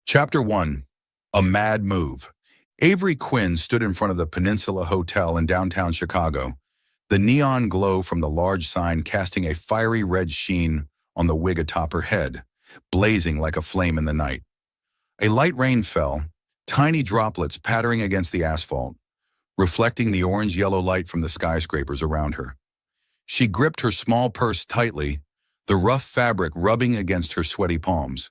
Chapter 1. A Mad Move. Avery Quinn stood in front of the Peninsula Hotel in downtown Chicago, the neon glow from the large sign casting a fiery red sheen on the wig atop her head, blazing like a flame in the night. A light rain fell, tiny droplets pattering against the asphalt, reflecting the orange-yellow light from the skyscrapers around her. She gripped her small purse tightly, the rough fabric rubbing against her sweaty palms.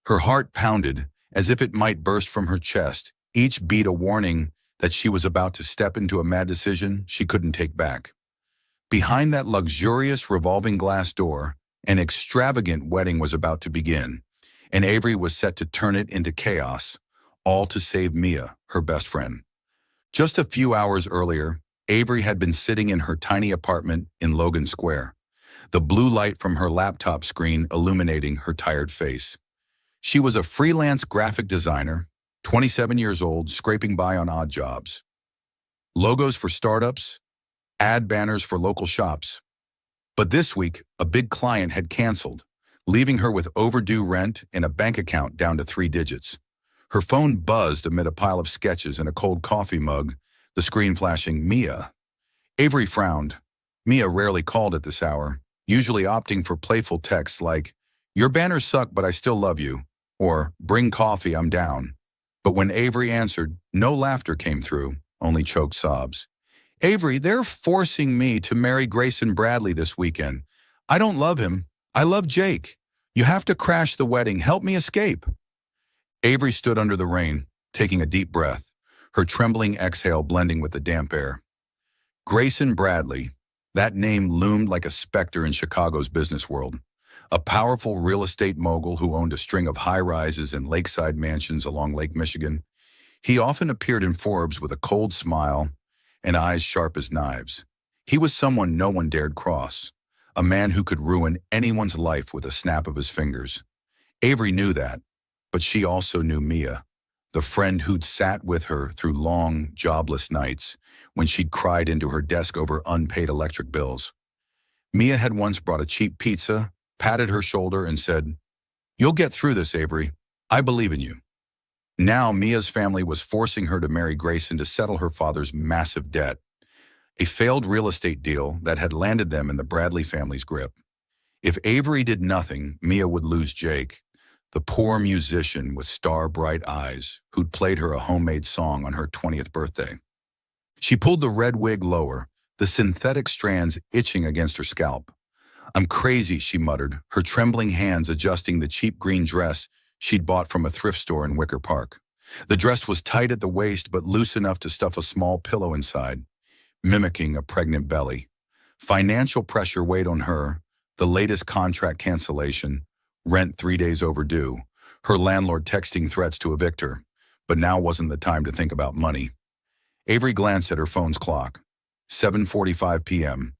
Her heart pounded as if it might burst from her chest, each beat a warning that she was about to step into a mad decision she couldn't take back. Behind that luxurious revolving glass door, an extravagant wedding was about to begin, and Avery was set to turn it into chaos, all to save Mia, her best friend. Just a few hours earlier, Avery had been sitting in her tiny apartment in Logan Square, the blue light from her laptop screen illuminating her tired face. She was a freelance graphic designer, 27 years old, scraping by on odd jobs. Logos for startups, ad banners for local shops. But this week, a big client had canceled, leaving her with overdue rent and a bank account down to 3 digits. Her phone buzzed amid a pile of sketches and a cold coffee mug, the screen flashing Mia. Avery frowned. Mia rarely called at this hour, usually opting for playful texts like, "Your banners suck, but I still love you," or "Bring coffee, I'm down." But when Avery answered, no laughter came through, only choked sobs. "Avery, they're forcing me to marry Grayson Bradley this weekend. I don't love him. I love Jake. You have to crash the wedding. Help me escape." Avery stood under the rain, taking a deep breath, her trembling exhale blending with the damp air. Grayson Bradley, that name loomed like a specter in Chicago's business world. A powerful real estate mogul who owned a string of high-rises and lakeside mansions along Lake Michigan. He often appeared in Forbes with a cold smile and eyes sharp as knives. He was someone no one dared cross, a man who could ruin anyone's life with a snap of his fingers. Avery knew that, but she also knew Mia, the friend who'd sat with her through long, jobless nights when she'd cried into her desk over unpaid electric bills. Mia had once brought a cheap pizza, patted her shoulder, and said, "You'll get through this, Avery. I believe in you." Now Mia's family was forcing her to marry Grayson to settle her father's massive debt, a failed real estate deal that had landed them in the Bradley family's grip. If Avery did nothing, Mia would lose Jake, the poor musician with star-bright eyes who'd played her a homemade song on her 20th birthday. She pulled the red wig lower, the synthetic strands itching against her scalp. "I'm crazy," she muttered, her trembling hands adjusting the cheap green dress she'd bought from a thrift store in Wicker Park. The dress was tight at the waist but loose enough to stuff a small pillow inside, mimicking a pregnant belly. Financial pressure weighed on her, the latest contract cancellation, rent 3 days overdue, her landlord texting threats to evict her, but now wasn't the time to think about money. Avery glanced at her phone's clock. 7:45 p.m.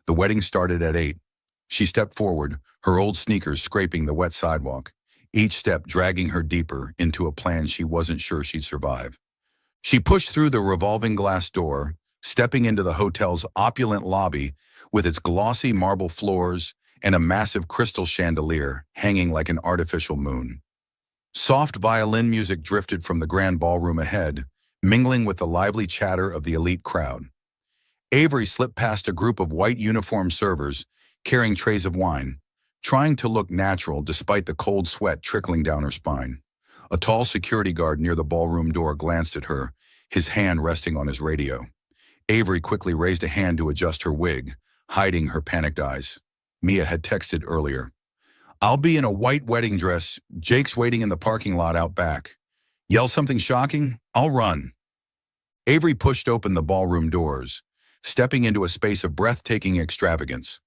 The wedding started at 8. She stepped forward, her old sneakers scraping the wet sidewalk, each step dragging her deeper into a plan she wasn't sure she'd survive. She pushed through the revolving glass door, stepping into the hotel's opulent lobby with its glossy marble floors and a massive crystal chandelier hanging like an artificial moon. Soft violin music drifted from the grand ballroom ahead, mingling with the lively chatter of the elite crowd. Avery slipped past a group of white uniformed servers carrying trays of wine, trying to look natural despite the cold sweat trickling down her spine. A tall security guard near the ballroom door glanced at her, his hand resting on his radio. Avery quickly raised a hand to adjust her wig, hiding her panicked eyes. Mia had texted earlier. "I'll be in a white wedding dress. Jake's waiting in the parking lot out back. Yell something shocking? I'll run." Avery pushed open the ballroom doors, stepping into a space of breathtaking extravagance.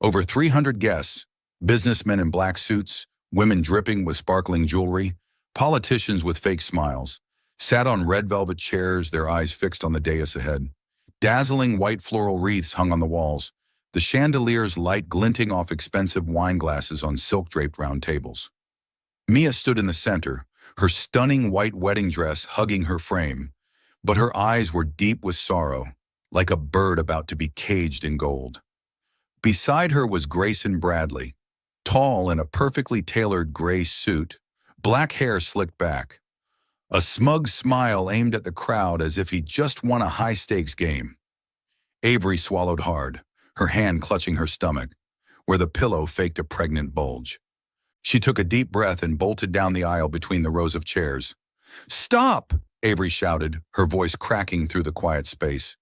Over 300 guests, businessmen in black suits, women dripping with sparkling jewelry, politicians with fake smiles, sat on red velvet chairs, their eyes fixed on the dais ahead. Dazzling white floral wreaths hung on the walls, the chandelier's light glinting off expensive wine glasses on silk-draped round tables. Mia stood in the center, her stunning white wedding dress hugging her frame, but her eyes were deep with sorrow, like a bird about to be caged in gold. Beside her was Grayson Bradley, tall in a perfectly tailored gray suit, black hair slicked back, a smug smile aimed at the crowd as if he just won a high-stakes game. Avery swallowed hard, her hand clutching her stomach, where the pillow faked a pregnant bulge. She took a deep breath and bolted down the aisle between the rows of chairs. "Stop!" Avery shouted, her voice cracking through the quiet space.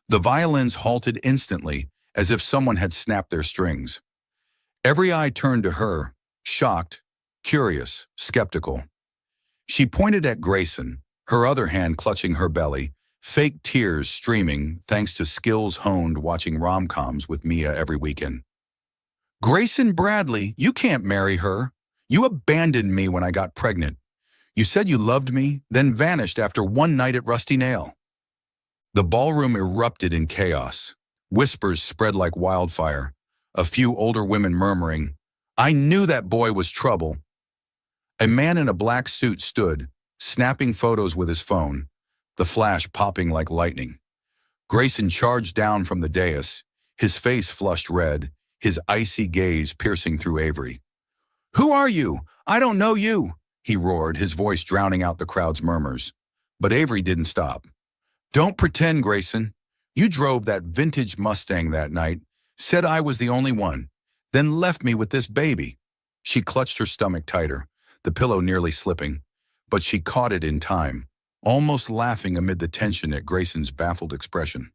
The violins halted instantly, as if someone had snapped their strings. Every eye turned to her, shocked, curious, skeptical. She pointed at Grayson, her other hand clutching her belly, fake tears streaming thanks to skills honed watching rom-coms with Mia every weekend. "Grayson Bradley, you can't marry her. You abandoned me when I got pregnant. You said you loved me, then vanished after one night at Rusty Nail." The ballroom erupted in chaos. Whispers spread like wildfire, a few older women murmuring, "I knew that boy was trouble." A man in a black suit stood, snapping photos with his phone, the flash popping like lightning. Grayson charged down from the dais, his face flushed red, his icy gaze piercing through Avery. "Who are you? I don't know you," he roared, his voice drowning out the crowd's murmurs. But Avery didn't stop. "Don't pretend, Grayson. You drove that vintage Mustang that night, said I was the only one, then left me with this baby." She clutched her stomach tighter, the pillow nearly slipping, but she caught it in time, almost laughing amid the tension at Grayson's baffled expression.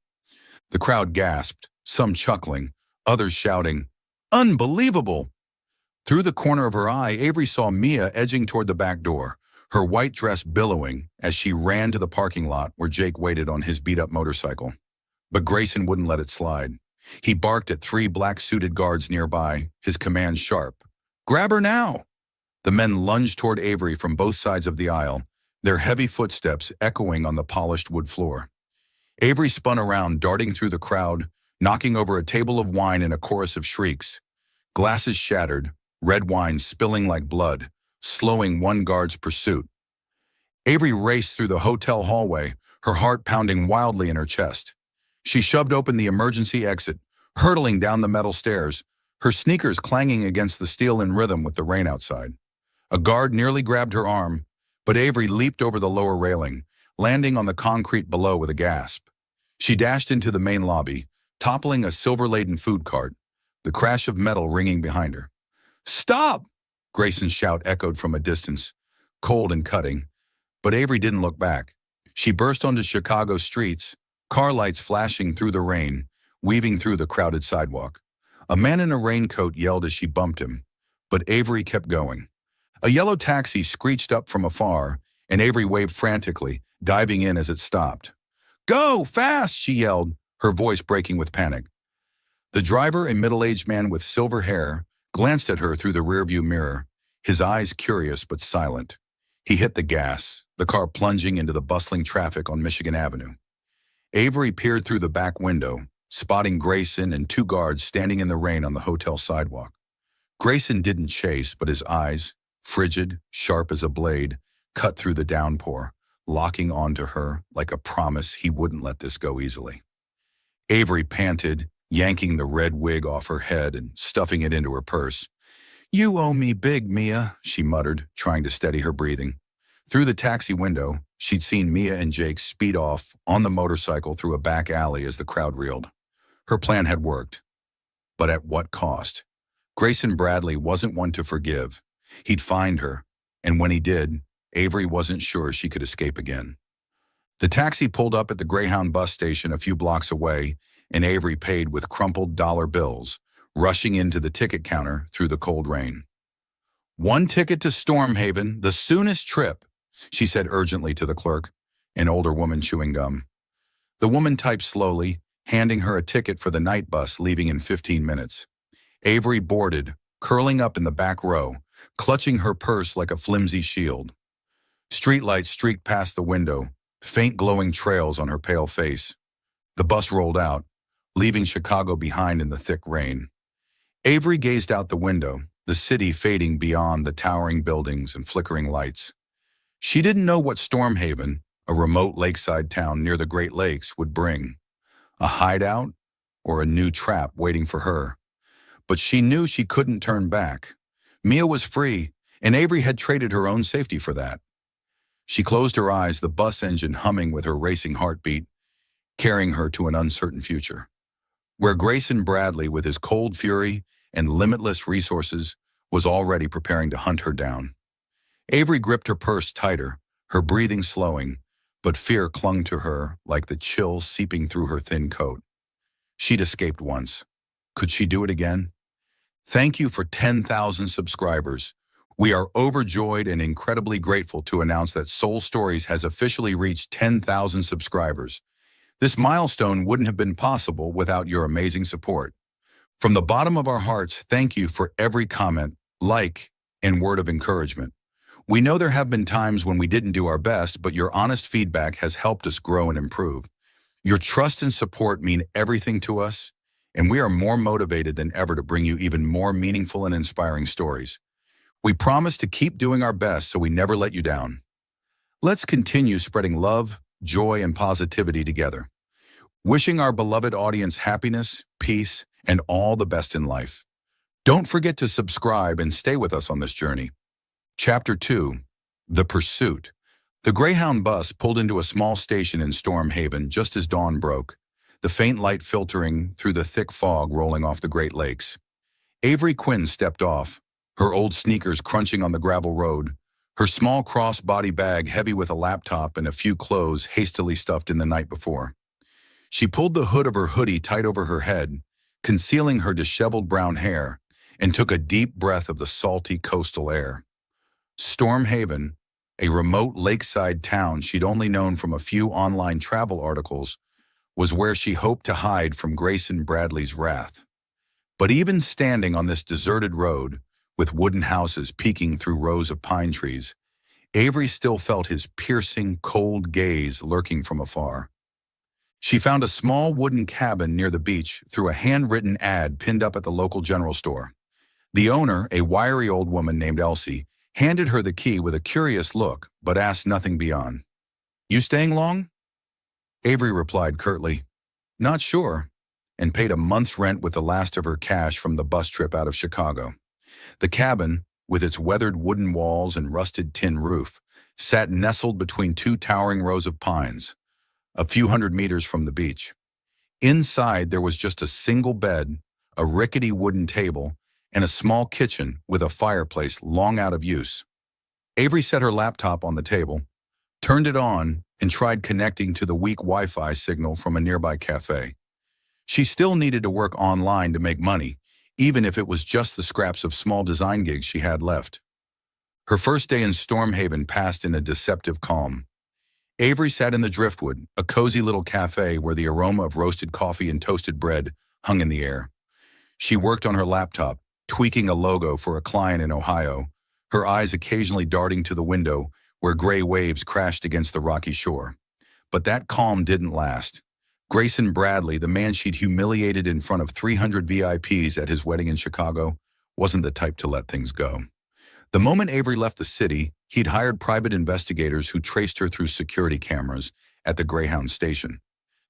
The crowd gasped, some chuckling, others shouting, "Unbelievable!" Through the corner of her eye, Avery saw Mia edging toward the back door, her white dress billowing as she ran to the parking lot where Jake waited on his beat-up motorcycle. But Grayson wouldn't let it slide. He barked at 3 black-suited guards nearby, his command sharp. "Grab her now!" The men lunged toward Avery from both sides of the aisle, their heavy footsteps echoing on the polished wood floor. Avery spun around, darting through the crowd, knocking over a table of wine in a chorus of shrieks. Glasses shattered, red wine spilling like blood, slowing one guard's pursuit. Avery raced through the hotel hallway, her heart pounding wildly in her chest. She shoved open the emergency exit, hurtling down the metal stairs, her sneakers clanging against the steel in rhythm with the rain outside. A guard nearly grabbed her arm, but Avery leaped over the lower railing, landing on the concrete below with a gasp. She dashed into the main lobby, toppling a silver-laden food cart, the crash of metal ringing behind her. "Stop!" Grayson's shout echoed from a distance, cold and cutting, but Avery didn't look back. She burst onto Chicago streets, car lights flashing through the rain, weaving through the crowded sidewalk. A man in a raincoat yelled as she bumped him, but Avery kept going. A yellow taxi screeched up from afar, and Avery waved frantically, diving in as it stopped. "Go, fast!" she yelled, her voice breaking with panic. The driver, a middle-aged man with silver hair, glanced at her through the rearview mirror, his eyes curious but silent. He hit the gas, the car plunging into the bustling traffic on Michigan Avenue. Avery peered through the back window, spotting Grayson and 2 guards standing in the rain on the hotel sidewalk. Grayson didn't chase, but his eyes, frigid, sharp as a blade, cut through the downpour, locking onto her like a promise he wouldn't let this go easily. Avery panted, yanking the red wig off her head and stuffing it into her purse. "You owe me big, Mia," she muttered, trying to steady her breathing. Through the taxi window, she'd seen Mia and Jake speed off on the motorcycle through a back alley as the crowd reeled. Her plan had worked. But at what cost? Grayson Bradley wasn't one to forgive. He'd find her, and when he did, Avery wasn't sure she could escape again. The taxi pulled up at the Greyhound bus station a few blocks away, and Avery paid with crumpled dollar bills, rushing into the ticket counter through the cold rain. "1 ticket to Stormhaven, the soonest trip," she said urgently to the clerk, an older woman chewing gum. The woman typed slowly, handing her a ticket for the night bus leaving in 15 minutes. Avery boarded, curling up in the back row, clutching her purse like a flimsy shield. Streetlights streaked past the window, faint glowing trails on her pale face. The bus rolled out, leaving Chicago behind in the thick rain. Avery gazed out the window, the city fading beyond the towering buildings and flickering lights. She didn't know what Stormhaven, a remote lakeside town near the Great Lakes, would bring. A hideout or a new trap waiting for her. But she knew she couldn't turn back. Mia was free, and Avery had traded her own safety for that. She closed her eyes, the bus engine humming with her racing heartbeat, carrying her to an uncertain future, where Grayson Bradley, with his cold fury and limitless resources, was already preparing to hunt her down. Avery gripped her purse tighter, her breathing slowing, but fear clung to her like the chill seeping through her thin coat. She'd escaped once. Could she do it again? Thank you for 10,000 subscribers. We are overjoyed and incredibly grateful to announce that Soul Stories has officially reached 10,000 subscribers. This milestone wouldn't have been possible without your amazing support. From the bottom of our hearts, thank you for every comment, like, and word of encouragement. We know there have been times when we didn't do our best, but your honest feedback has helped us grow and improve. Your trust and support mean everything to us, and we are more motivated than ever to bring you even more meaningful and inspiring stories. We promise to keep doing our best so we never let you down. Let's continue spreading love, joy, and positivity together. Wishing our beloved audience happiness, peace, and all the best in life. Don't forget to subscribe and stay with us on this journey. Chapter 2. The Pursuit. The Greyhound bus pulled into a small station in Storm Haven just as dawn broke, the faint light filtering through the thick fog rolling off the Great Lakes. Avery Quinn stepped off, her old sneakers crunching on the gravel road, her small cross-body bag heavy with a laptop and a few clothes hastily stuffed in the night before. She pulled the hood of her hoodie tight over her head, concealing her disheveled brown hair, and took a deep breath of the salty coastal air. Storm Haven, a remote lakeside town she'd only known from a few online travel articles, was where she hoped to hide from Grayson Bradley's wrath. But even standing on this deserted road, with wooden houses peeking through rows of pine trees, Avery still felt his piercing, cold gaze lurking from afar. She found a small wooden cabin near the beach through a handwritten ad pinned up at the local general store. The owner, a wiry old woman named Elsie, handed her the key with a curious look, but asked nothing beyond. "You staying long?" Avery replied curtly, "Not sure," and paid a month's rent with the last of her cash from the bus trip out of Chicago. The cabin, with its weathered wooden walls and rusted tin roof, sat nestled between two towering rows of pines, a few hundred meters from the beach. Inside, there was just a single bed, a rickety wooden table, and a small kitchen with a fireplace long out of use. Avery set her laptop on the table, turned it on, and tried connecting to the weak Wi-Fi signal from a nearby cafe. She still needed to work online to make money, even if it was just the scraps of small design gigs she had left. Her first day in Storm Haven passed in a deceptive calm. Avery sat in the Driftwood, a cozy little cafe where the aroma of roasted coffee and toasted bread hung in the air. She worked on her laptop, tweaking a logo for a client in Ohio, her eyes occasionally darting to the window where gray waves crashed against the rocky shore. But that calm didn't last. Grayson Bradley, the man she'd humiliated in front of 300 VIPs at his wedding in Chicago, wasn't the type to let things go. The moment Avery left the city, he'd hired private investigators who traced her through security cameras at the Greyhound station.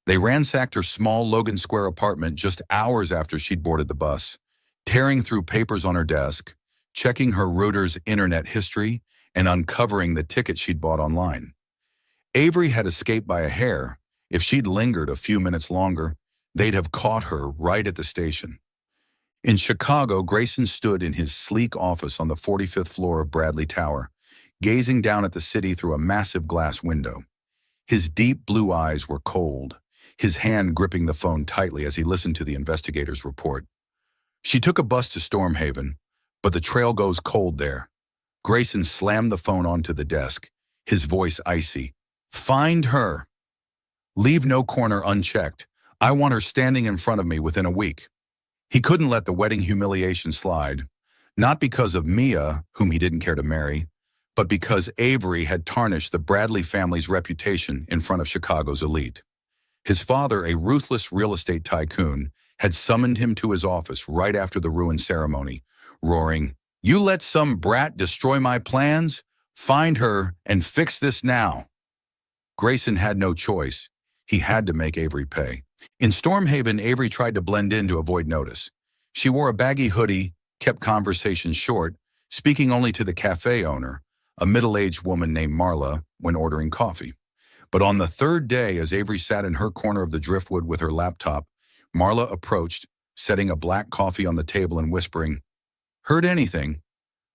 They ransacked her small Logan Square apartment just hours after she'd boarded the bus, tearing through papers on her desk, checking her Reuters internet history, and uncovering the ticket she'd bought online. Avery had escaped by a hair. If she'd lingered a few minutes longer, they'd have caught her right at the station. In Chicago, Grayson stood in his sleek office on the 45th floor of Bradley Tower, gazing down at the city through a massive glass window. His deep blue eyes were cold, his hand gripping the phone tightly as he listened to the investigator's report. She took a bus to Storm Haven, but the trail goes cold there. Grayson slammed the phone onto the desk, his voice icy. "Find her. Leave no corner unchecked. I want her standing in front of me within a week." He couldn't let the wedding humiliation slide, not because of Mia, whom he didn't care to marry, but because Avery had tarnished the Bradley family's reputation in front of Chicago's elite. His father, a ruthless real estate tycoon, had summoned him to his office right after the ruin ceremony, roaring, "You let some brat destroy my plans? Find her and fix this now." Grayson had no choice. He had to make Avery pay. In Storm Haven, Avery tried to blend in to avoid notice. She wore a baggy hoodie, kept conversations short, speaking only to the cafe owner, a middle-aged woman named Marla, when ordering coffee. But on the third day, as Avery sat in her corner of the driftwood with her laptop, Marla approached, setting a black coffee on the table and whispering, "Heard anything?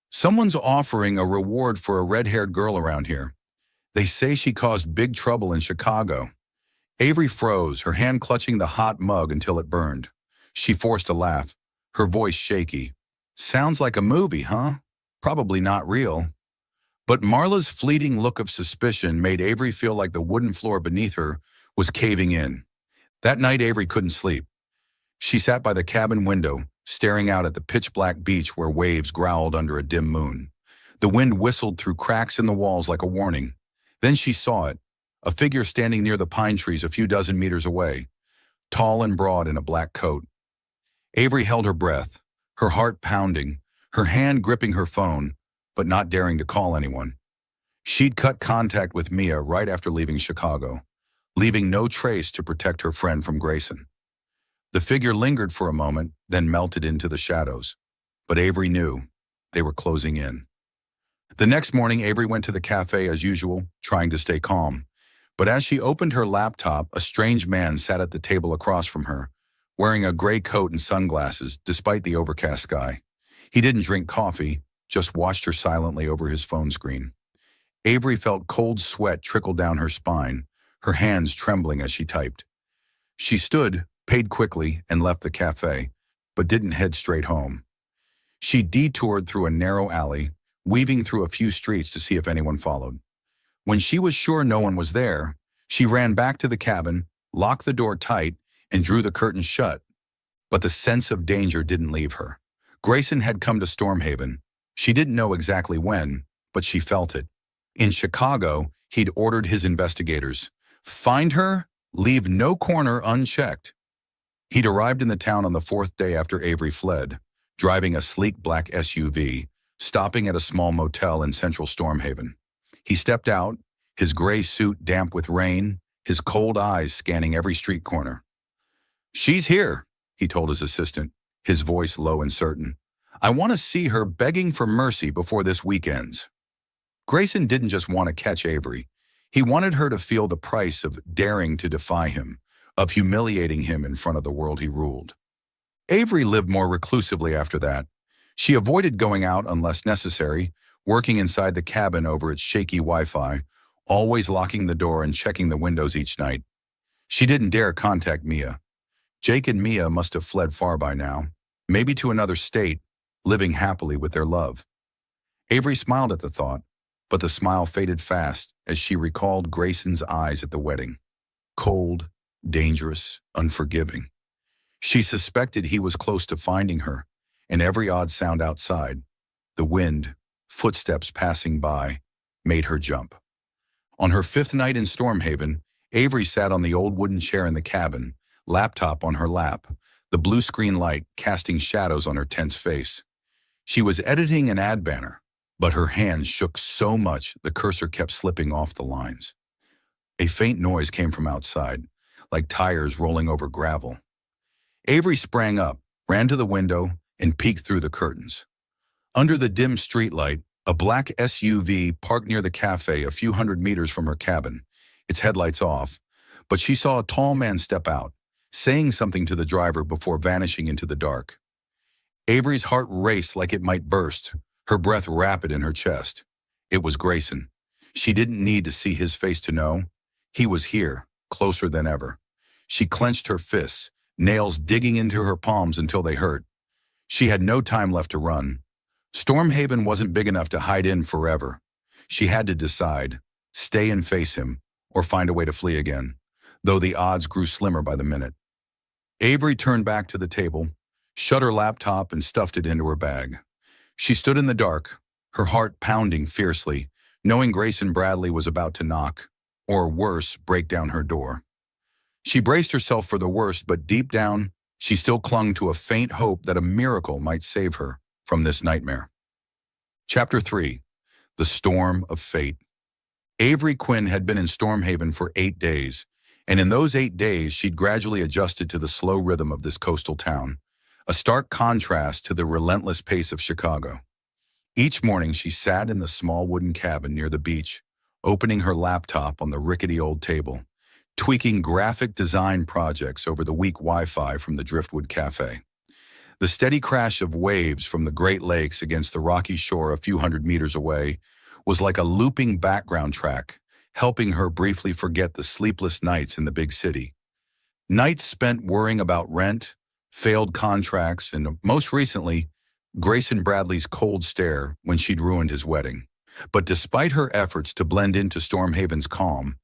Someone's offering a reward for a red-haired girl around here. They say she caused big trouble in Chicago." Avery froze, her hand clutching the hot mug until it burned. She forced a laugh, her voice shaky. "Sounds like a movie, huh? Probably not real." But Marla's fleeting look of suspicion made Avery feel like the wooden floor beneath her was caving in. That night, Avery couldn't sleep. She sat by the cabin window, staring out at the pitch-black beach where waves growled under a dim moon. The wind whistled through cracks in the walls like a warning. Then she saw it, a figure standing near the pine trees a few dozen meters away, tall and broad in a black coat. Avery held her breath, her heart pounding, her hand gripping her phone, but not daring to call anyone. She'd cut contact with Mia right after leaving Chicago, leaving no trace to protect her friend from Grayson. The figure lingered for a moment, then melted into the shadows. But Avery knew they were closing in. The next morning, Avery went to the cafe as usual, trying to stay calm. But as she opened her laptop, a strange man sat at the table across from her, wearing a gray coat and sunglasses despite the overcast sky. He didn't drink coffee, just watched her silently over his phone screen. Avery felt cold sweat trickle down her spine, her hands trembling as she typed. She stood, paid quickly, and left the cafe, but didn't head straight home. She detoured through a narrow alley, weaving through a few streets to see if anyone followed. When she was sure no one was there, she ran back to the cabin, locked the door tight, and drew the curtains shut. But the sense of danger didn't leave her. Grayson had come to Stormhaven. She didn't know exactly when, but she felt it. In Chicago, he'd ordered his investigators, "Find her, leave no corner unchecked." He'd arrived in the town on the fourth day after Avery fled, driving a sleek black SUV, stopping at a small motel in central Stormhaven. He stepped out, his gray suit damp with rain, his cold eyes scanning every street corner. "She's here," he told his assistant, his voice low and certain. "I want to see her begging for mercy before this week ends." Grayson didn't just want to catch Avery. He wanted her to feel the price of daring to defy him, of humiliating him in front of the world he ruled. Avery lived more reclusively after that. She avoided going out unless necessary, working inside the cabin over its shaky Wi-Fi, always locking the door and checking the windows each night. She didn't dare contact Mia. Jake and Mia must have fled far by now, maybe to another state, living happily with their love. Avery smiled at the thought, but the smile faded fast as she recalled Grayson's eyes at the wedding. Cold, dangerous, unforgiving. She suspected he was close to finding her, and every odd sound outside, the wind, footsteps passing by, made her jump. On her fifth night in Stormhaven, Avery sat on the old wooden chair in the cabin, laptop on her lap, the blue screen light casting shadows on her tense face. She was editing an ad banner, but her hands shook so much the cursor kept slipping off the lines. A faint noise came from outside, like tires rolling over gravel. Avery sprang up, ran to the window, and peeked through the curtains. Under the dim streetlight, a black SUV parked near the cafe a few hundred meters from her cabin, its headlights off, but she saw a tall man step out, saying something to the driver before vanishing into the dark. Avery's heart raced like it might burst, her breath rapid in her chest. It was Grayson. She didn't need to see his face to know. He was here, closer than ever. She clenched her fists, nails digging into her palms until they hurt. She had no time left to run. Stormhaven wasn't big enough to hide in forever. She had to decide, stay and face him, or find a way to flee again, though the odds grew slimmer by the minute. Avery turned back to the table, shut her laptop and stuffed it into her bag. She stood in the dark, her heart pounding fiercely, knowing Grayson Bradley was about to knock, or worse, break down her door. She braced herself for the worst, but deep down, she still clung to a faint hope that a miracle might save her from this nightmare. Chapter 3. The Storm of Fate. Avery Quinn had been in Stormhaven for 8 days, and in those 8 days she'd gradually adjusted to the slow rhythm of this coastal town, a stark contrast to the relentless pace of Chicago. Each morning she sat in the small wooden cabin near the beach, opening her laptop on the rickety old table, tweaking graphic design projects over the weak Wi-Fi from the Driftwood Cafe. The steady crash of waves from the Great Lakes against the rocky shore a few hundred meters away was like a looping background track, helping her briefly forget the sleepless nights in the big city. Nights spent worrying about rent, failed contracts, and most recently, Grayson Bradley's cold stare when she'd ruined his wedding. But despite her efforts to blend into Stormhaven's calm,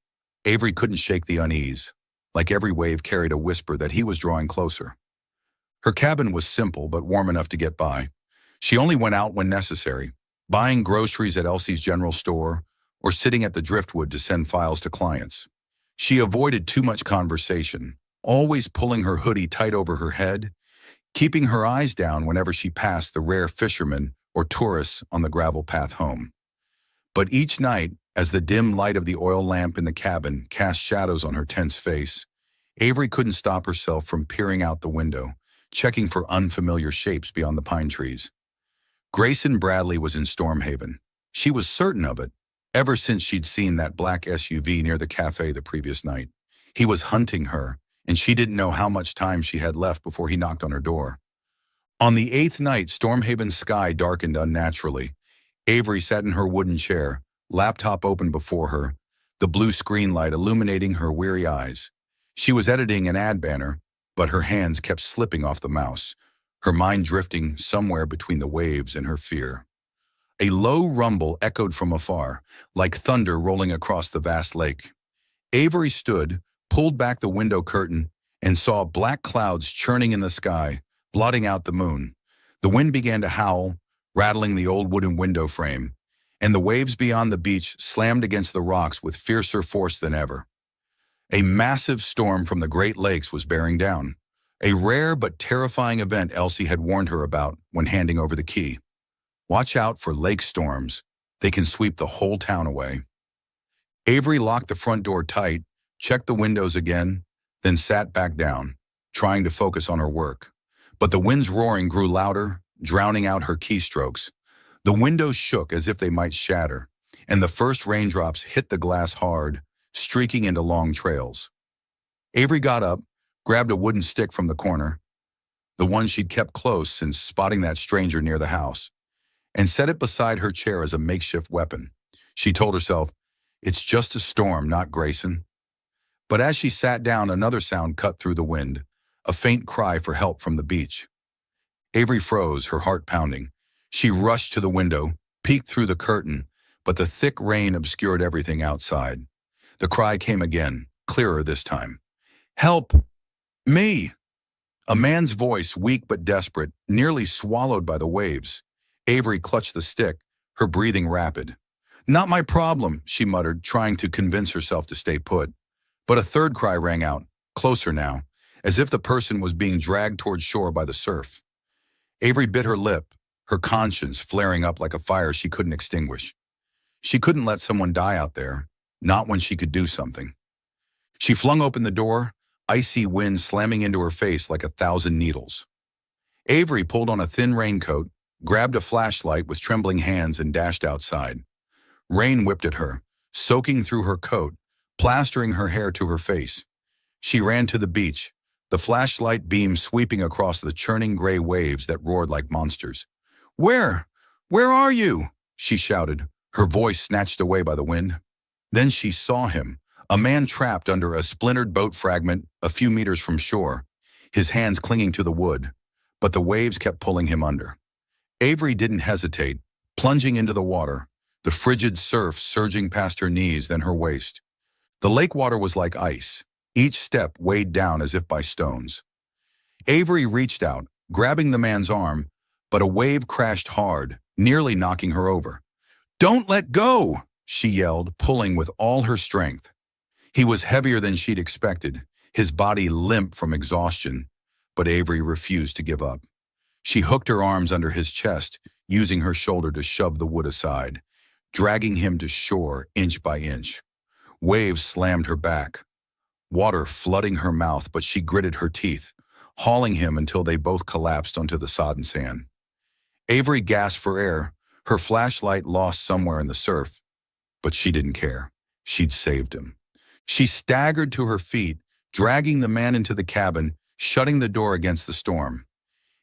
Avery couldn't shake the unease. Like every wave carried a whisper that he was drawing closer. Her cabin was simple but warm enough to get by. She only went out when necessary, buying groceries at Elsie's General Store or sitting at the Driftwood to send files to clients. She avoided too much conversation, always pulling her hoodie tight over her head, keeping her eyes down whenever she passed the rare fishermen or tourists on the gravel path home. But each night, as the dim light of the oil lamp in the cabin cast shadows on her tense face, Avery couldn't stop herself from peering out the window, checking for unfamiliar shapes beyond the pine trees. Grayson Bradley was in Stormhaven. She was certain of it, ever since she'd seen that black SUV near the cafe the previous night. He was hunting her, and she didn't know how much time she had left before he knocked on her door. On the 8th night, Stormhaven's sky darkened unnaturally. Avery sat in her wooden chair, laptop open before her, the blue screen light illuminating her weary eyes. She was editing an ad banner, but her hands kept slipping off the mouse, her mind drifting somewhere between the waves and her fear. A low rumble echoed from afar, like thunder rolling across the vast lake. Avery stood, pulled back the window curtain, and saw black clouds churning in the sky, blotting out the moon. The wind began to howl, rattling the old wooden window frame, and the waves beyond the beach slammed against the rocks with fiercer force than ever. A massive storm from the Great Lakes was bearing down, a rare but terrifying event Elsie had warned her about when handing over the key. Watch out for lake storms. They can sweep the whole town away. Avery locked the front door tight, checked the windows again, then sat back down, trying to focus on her work. But the wind's roaring grew louder, drowning out her keystrokes. The windows shook as if they might shatter, and the first raindrops hit the glass hard, streaking into long trails. Avery got up, grabbed a wooden stick from the corner, the one she'd kept close since spotting that stranger near the house, and set it beside her chair as a makeshift weapon. She told herself, "It's just a storm, not Grayson." But as she sat down, another sound cut through the wind, a faint cry for help from the beach. Avery froze, her heart pounding. She rushed to the window, peeked through the curtain, but the thick rain obscured everything outside. The cry came again, clearer this time. "Help! Me!" A man's voice, weak but desperate, nearly swallowed by the waves. Avery clutched the stick, her breathing rapid. "Not my problem," she muttered, trying to convince herself to stay put. But a third cry rang out, closer now, as if the person was being dragged toward shore by the surf. Avery bit her lip, her conscience flaring up like a fire she couldn't extinguish. She couldn't let someone die out there, not when she could do something. She flung open the door, icy wind slamming into her face like 1,000 needles. Avery pulled on a thin raincoat, grabbed a flashlight with trembling hands and dashed outside. Rain whipped at her, soaking through her coat, plastering her hair to her face. She ran to the beach, the flashlight beam sweeping across the churning gray waves that roared like monsters. Where are you?" she shouted, her voice snatched away by the wind. Then she saw him, a man trapped under a splintered boat fragment a few meters from shore, his hands clinging to the wood, but the waves kept pulling him under. Avery didn't hesitate, plunging into the water, the frigid surf surging past her knees, then her waist. The lake water was like ice, each step weighed down as if by stones. Avery reached out, grabbing the man's arm, but a wave crashed hard, nearly knocking her over. "Don't let go!" she yelled, pulling with all her strength. He was heavier than she'd expected, his body limp from exhaustion, but Avery refused to give up. She hooked her arms under his chest, using her shoulder to shove the wood aside, dragging him to shore inch by inch. Waves slammed her back, water flooding her mouth, but she gritted her teeth, hauling him until they both collapsed onto the sodden sand. Avery gasped for air, Her flashlight lost somewhere in the surf, but she didn't care. She'd saved him. She staggered to her feet, dragging the man into the cabin, shutting the door against the storm.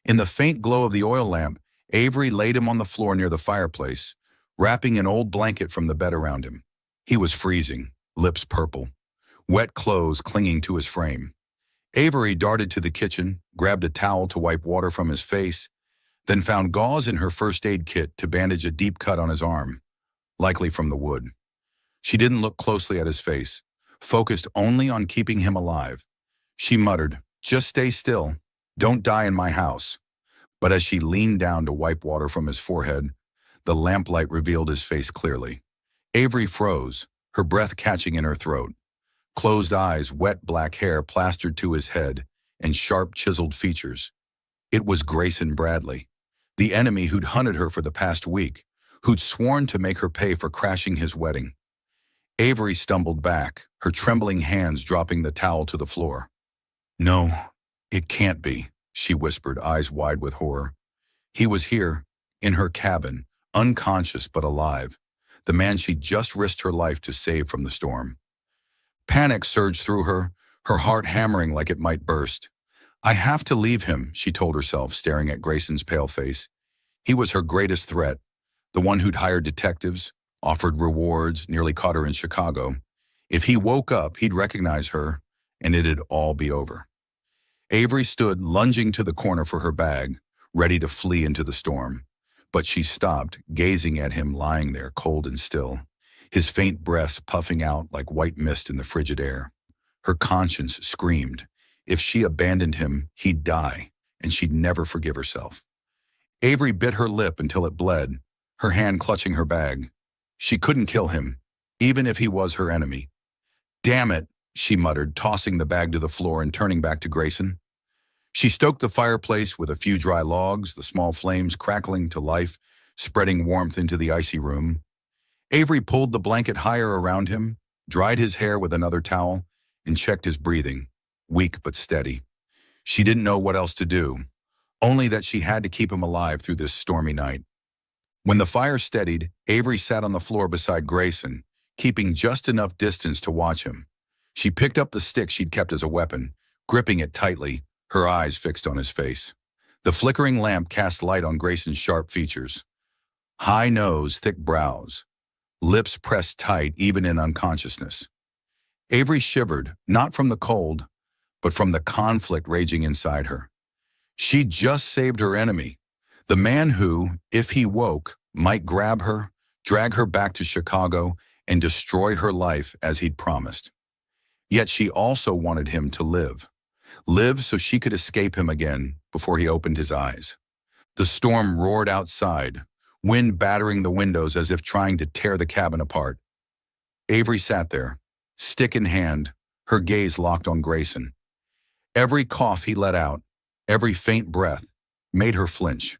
In the faint glow of the oil lamp, Avery laid him on the floor near the fireplace, wrapping an old blanket from the bed around him. He was freezing, lips purple, wet clothes clinging to his frame. Avery darted to the kitchen, grabbed a towel to wipe water from his face, then found gauze in her first aid kit to bandage a deep cut on his arm, likely from the wood. She didn't look closely at his face, focused only on keeping him alive. She muttered, "Just stay still. Don't die in my house." But as she leaned down to wipe water from his forehead, the lamplight revealed his face clearly. Avery froze, her breath catching in her throat. Closed eyes, wet black hair plastered to his head, and sharp chiseled features. It was Grayson Bradley, the enemy who'd hunted her for the past week, who'd sworn to make her pay for crashing his wedding. Avery stumbled back, her trembling hands dropping the towel to the floor. "No, it can't be," she whispered, eyes wide with horror. He was here, in her cabin, unconscious but alive, the man she'd just risked her life to save from the storm. Panic surged through her, her heart hammering like it might burst. "I have to leave him," she told herself, staring at Grayson's pale face. He was her greatest threat, the one who'd hired detectives, offered rewards, nearly caught her in Chicago. If he woke up, he'd recognize her, and it'd all be over. Avery stood, lunging to the corner for her bag, ready to flee into the storm. But she stopped, gazing at him lying there, cold and still, his faint breath puffing out like white mist in the frigid air. Her conscience screamed. If she abandoned him, he'd die, and she'd never forgive herself. Avery bit her lip until it bled, her hand clutching her bag. She couldn't kill him, even if he was her enemy. "Damn it," she muttered, tossing the bag to the floor and turning back to Grayson. She stoked the fireplace with a few dry logs, the small flames crackling to life, spreading warmth into the icy room. Avery pulled the blanket higher around him, dried his hair with another towel, and checked his breathing, weak but steady. She didn't know what else to do, only that she had to keep him alive through this stormy night. When the fire steadied, Avery sat on the floor beside Grayson, keeping just enough distance to watch him. She picked up the stick she'd kept as a weapon, gripping it tightly, her eyes fixed on his face. The flickering lamp cast light on Grayson's sharp features. High nose, thick brows, lips pressed tight even in unconsciousness. Avery shivered, not from the cold, but from the conflict raging inside her. She'd just saved her enemy, the man who, if he woke, might grab her, drag her back to Chicago, and destroy her life as he'd promised. Yet she also wanted him to live so she could escape him again before he opened his eyes. The storm roared outside, wind battering the windows as if trying to tear the cabin apart. Avery sat there, stick in hand, her gaze locked on Grayson. Every cough he let out, every faint breath, made her flinch.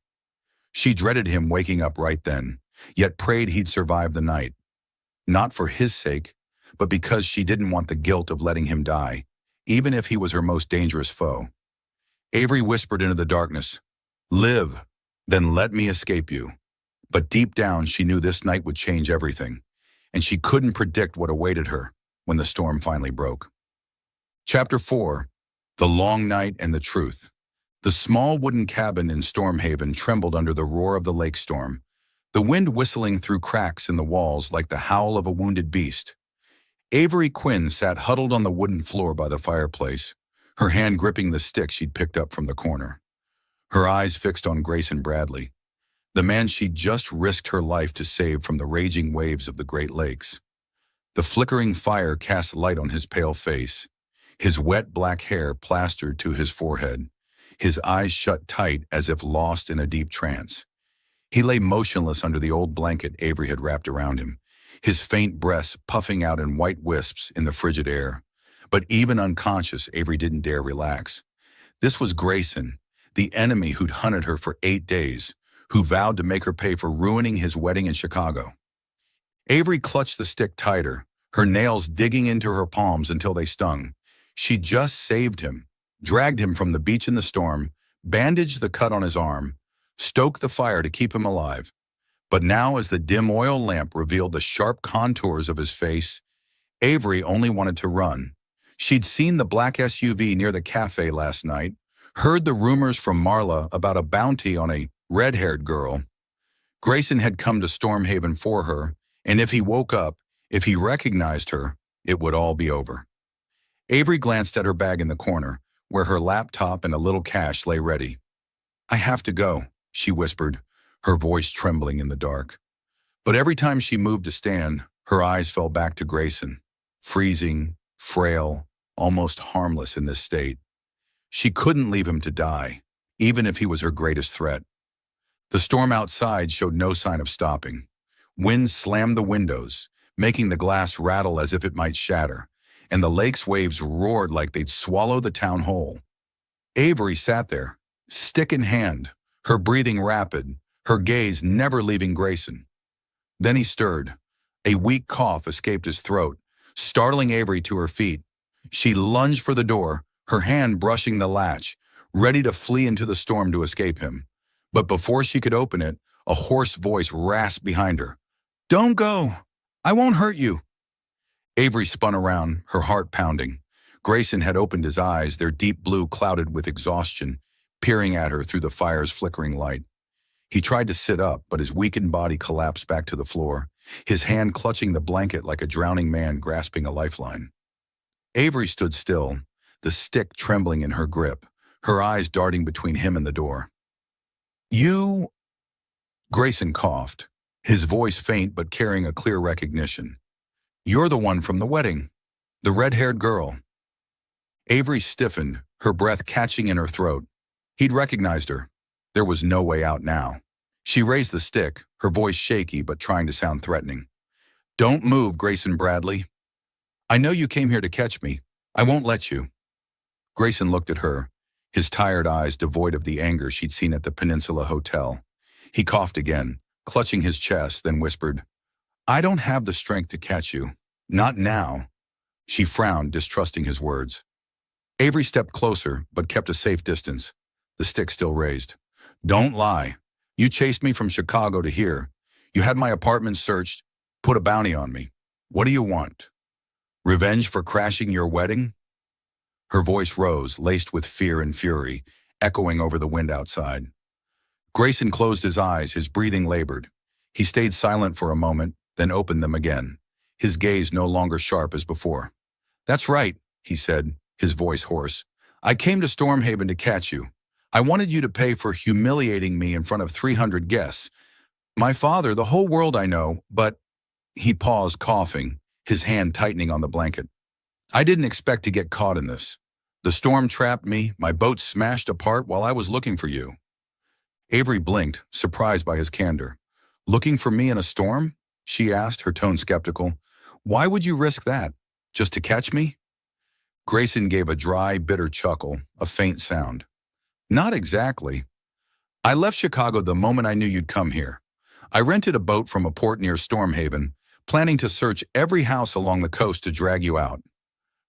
She dreaded him waking up right then, yet prayed he'd survive the night. Not for his sake, but because she didn't want the guilt of letting him die, even if he was her most dangerous foe. Avery whispered into the darkness, "Live, then let me escape you." But deep down, she knew this night would change everything, and she couldn't predict what awaited her when the storm finally broke. Chapter 4. The Long Night and the Truth. The small wooden cabin in Stormhaven trembled under the roar of the lake storm, the wind whistling through cracks in the walls like the howl of a wounded beast. Avery Quinn sat huddled on the wooden floor by the fireplace, her hand gripping the stick she'd picked up from the corner. Her eyes fixed on Grayson Bradley, the man she'd just risked her life to save from the raging waves of the Great Lakes. The flickering fire cast light on his pale face, his wet black hair plastered to his forehead, his eyes shut tight as if lost in a deep trance. He lay motionless under the old blanket Avery had wrapped around him, his faint breath puffing out in white wisps in the frigid air. But even unconscious, Avery didn't dare relax. This was Grayson, the enemy who'd hunted her for 8 days, who vowed to make her pay for ruining his wedding in Chicago. Avery clutched the stick tighter, her nails digging into her palms until they stung. She just saved him, dragged him from the beach in the storm, bandaged the cut on his arm, stoked the fire to keep him alive. But now, as the dim oil lamp revealed the sharp contours of his face, Avery only wanted to run. She'd seen the black SUV near the cafe last night, heard the rumors from Marla about a bounty on a red-haired girl. Grayson had come to Stormhaven for her, and if he woke up, if he recognized her, it would all be over. Avery glanced at her bag in the corner, where her laptop and a little cash lay ready. "I have to go," she whispered, her voice trembling in the dark. But every time she moved to stand, her eyes fell back to Grayson, freezing, frail, almost harmless in this state. She couldn't leave him to die, even if he was her greatest threat. The storm outside showed no sign of stopping. Wind slammed the windows, making the glass rattle as if it might shatter, and the lake's waves roared like they'd swallow the town whole. Avery sat there, stick in hand, her breathing rapid, her gaze never leaving Grayson. Then he stirred. A weak cough escaped his throat, startling Avery to her feet. She lunged for the door, her hand brushing the latch, ready to flee into the storm to escape him. But before she could open it, a hoarse voice rasped behind her. "Don't go! I won't hurt you!" Avery spun around, her heart pounding. Grayson had opened his eyes, their deep blue clouded with exhaustion, peering at her through the fire's flickering light. He tried to sit up, but his weakened body collapsed back to the floor, his hand clutching the blanket like a drowning man grasping a lifeline. Avery stood still, the stick trembling in her grip, her eyes darting between him and the door. "You—" Grayson coughed, his voice faint but carrying a clear recognition. "You're the one from the wedding, the red-haired girl." Avery stiffened, her breath catching in her throat. He'd recognized her. There was no way out now. She raised the stick, her voice shaky but trying to sound threatening. "Don't move, Grayson Bradley. I know you came here to catch me. I won't let you." Grayson looked at her, his tired eyes devoid of the anger she'd seen at the Peninsula Hotel. He coughed again, clutching his chest, then whispered, "I don't have the strength to catch you. Not now." She frowned, distrusting his words. Avery stepped closer, but kept a safe distance, the stick still raised. "Don't lie. You chased me from Chicago to here. You had my apartment searched, put a bounty on me. What do you want? Revenge for crashing your wedding?" Her voice rose, laced with fear and fury, echoing over the wind outside. Grayson closed his eyes, his breathing labored. He stayed silent for a moment, then opened them again, his gaze no longer sharp as before. "That's right," he said, his voice hoarse. "I came to Stormhaven to catch you. I wanted you to pay for humiliating me in front of 300 guests. My father, the whole world I know, but—" He paused, coughing, his hand tightening on the blanket. "I didn't expect to get caught in this. The storm trapped me, my boat smashed apart while I was looking for you." Avery blinked, surprised by his candor. "Looking for me in a storm?" she asked, her tone skeptical. "Why would you risk that? Just to catch me?" Grayson gave a dry, bitter chuckle, a faint sound. "Not exactly. I left Chicago the moment I knew you'd come here. I rented a boat from a port near Stormhaven, planning to search every house along the coast to drag you out.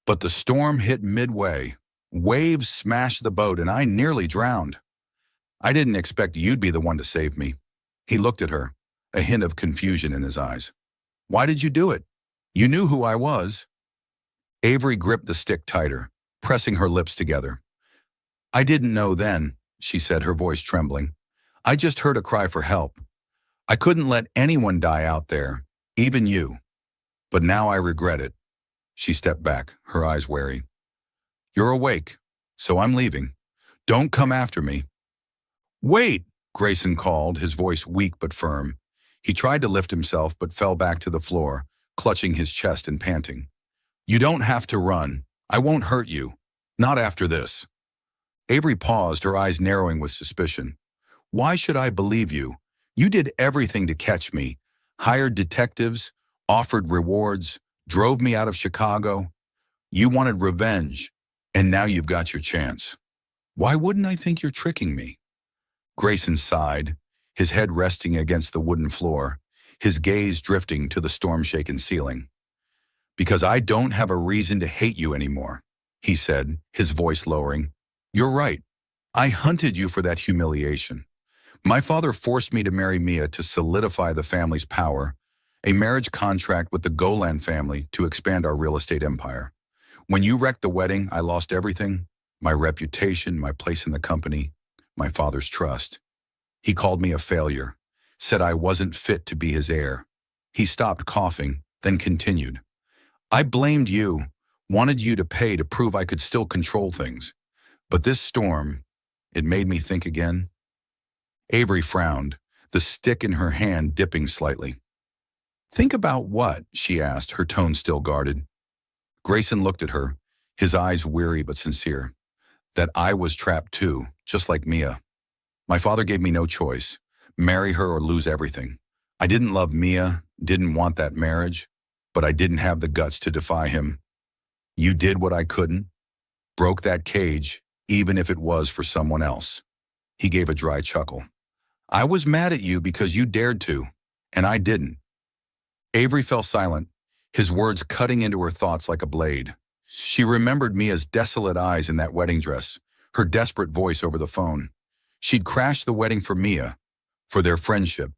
But the storm hit midway. Waves smashed the boat and I nearly drowned. I didn't expect you'd be the one to save me." He looked at her, a hint of confusion in his eyes. "Why did you do it? You knew who I was." Avery gripped the stick tighter, pressing her lips together. "I didn't know then," she said, her voice trembling. "I just heard a cry for help. I couldn't let anyone die out there, even you. But now I regret it." She stepped back, her eyes wary. "You're awake, so I'm leaving. Don't come after me." "Wait!" Grayson called, his voice weak but firm. He tried to lift himself but fell back to the floor, clutching his chest and panting. "You don't have to run. I won't hurt you. Not after this." Avery paused, her eyes narrowing with suspicion. "Why should I believe you? You did everything to catch me. Hired detectives, offered rewards, drove me out of Chicago. You wanted revenge, and now you've got your chance. Why wouldn't I think you're tricking me?" Grayson sighed, his head resting against the wooden floor, his gaze drifting to the storm-shaken ceiling. "Because I don't have a reason to hate you anymore," he said, his voice lowering. "You're right. I hunted you for that humiliation. My father forced me to marry Mia to solidify the family's power, a marriage contract with the Golan family to expand our real estate empire. When you wrecked the wedding, I lost everything, my reputation, my place in the company, my father's trust. He called me a failure, said I wasn't fit to be his heir. He stopped coughing, then continued. I blamed you, wanted you to pay to prove I could still control things. But this storm, it made me think again. Avery frowned, the stick in her hand dipping slightly. Think about what? She asked, her tone still guarded. Grayson looked at her, his eyes weary but sincere. That I was trapped too, just like Mia. My father gave me no choice. Marry her or lose everything. I didn't love Mia, didn't want that marriage, but I didn't have the guts to defy him. You did what I couldn't, broke that cage, even if it was for someone else. He gave a dry chuckle. I was mad at you because you dared to, and I didn't. Avery fell silent, his words cutting into her thoughts like a blade. She remembered Mia's desolate eyes in that wedding dress, her desperate voice over the phone. She'd crashed the wedding for Mia, for their friendship,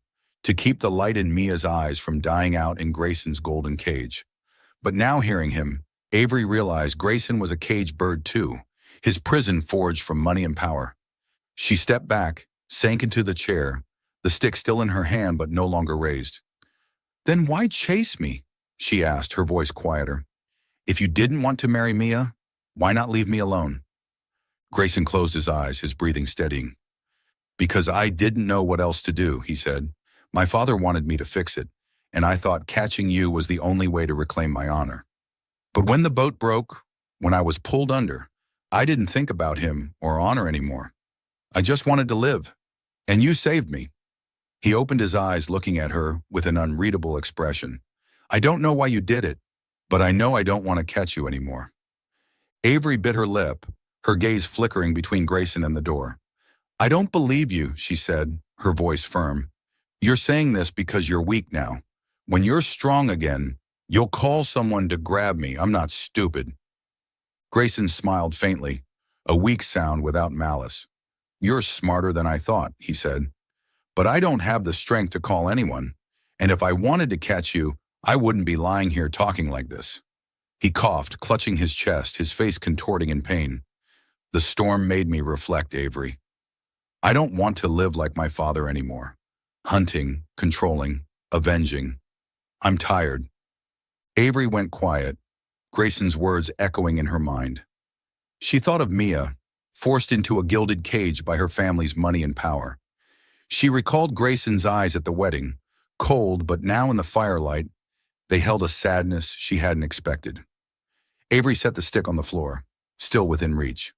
to keep the light in Mia's eyes from dying out in Grayson's golden cage. But now hearing him, Avery realized Grayson was a caged bird too, his prison forged from money and power. She stepped back, sank into the chair, the stick still in her hand but no longer raised. Then why chase me? She asked, her voice quieter. If you didn't want to marry Mia, why not leave me alone? Grayson closed his eyes, his breathing steadying. Because I didn't know what else to do, he said. My father wanted me to fix it, and I thought catching you was the only way to reclaim my honor. But when the boat broke, when I was pulled under, I didn't think about him or honor anymore. I just wanted to live, and you saved me. He opened his eyes, looking at her with an unreadable expression. I don't know why you did it, but I know I don't want to catch you anymore. Avery bit her lip, her gaze flickering between Grayson and the door. I don't believe you, she said, her voice firm. You're saying this because you're weak now. When you're strong again, you'll call someone to grab me. I'm not stupid. Grayson smiled faintly, a weak sound without malice. You're smarter than I thought, he said. But I don't have the strength to call anyone, and if I wanted to catch you, I wouldn't be lying here talking like this. He coughed, clutching his chest, his face contorting in pain. The storm made me reflect, Avery. I don't want to live like my father anymore. Hunting, controlling, avenging. I'm tired. Avery went quiet, Grayson's words echoing in her mind. She thought of Mia, forced into a gilded cage by her family's money and power. She recalled Grayson's eyes at the wedding, cold but now in the firelight, they held a sadness she hadn't expected. Avery set the stick on the floor, still within reach.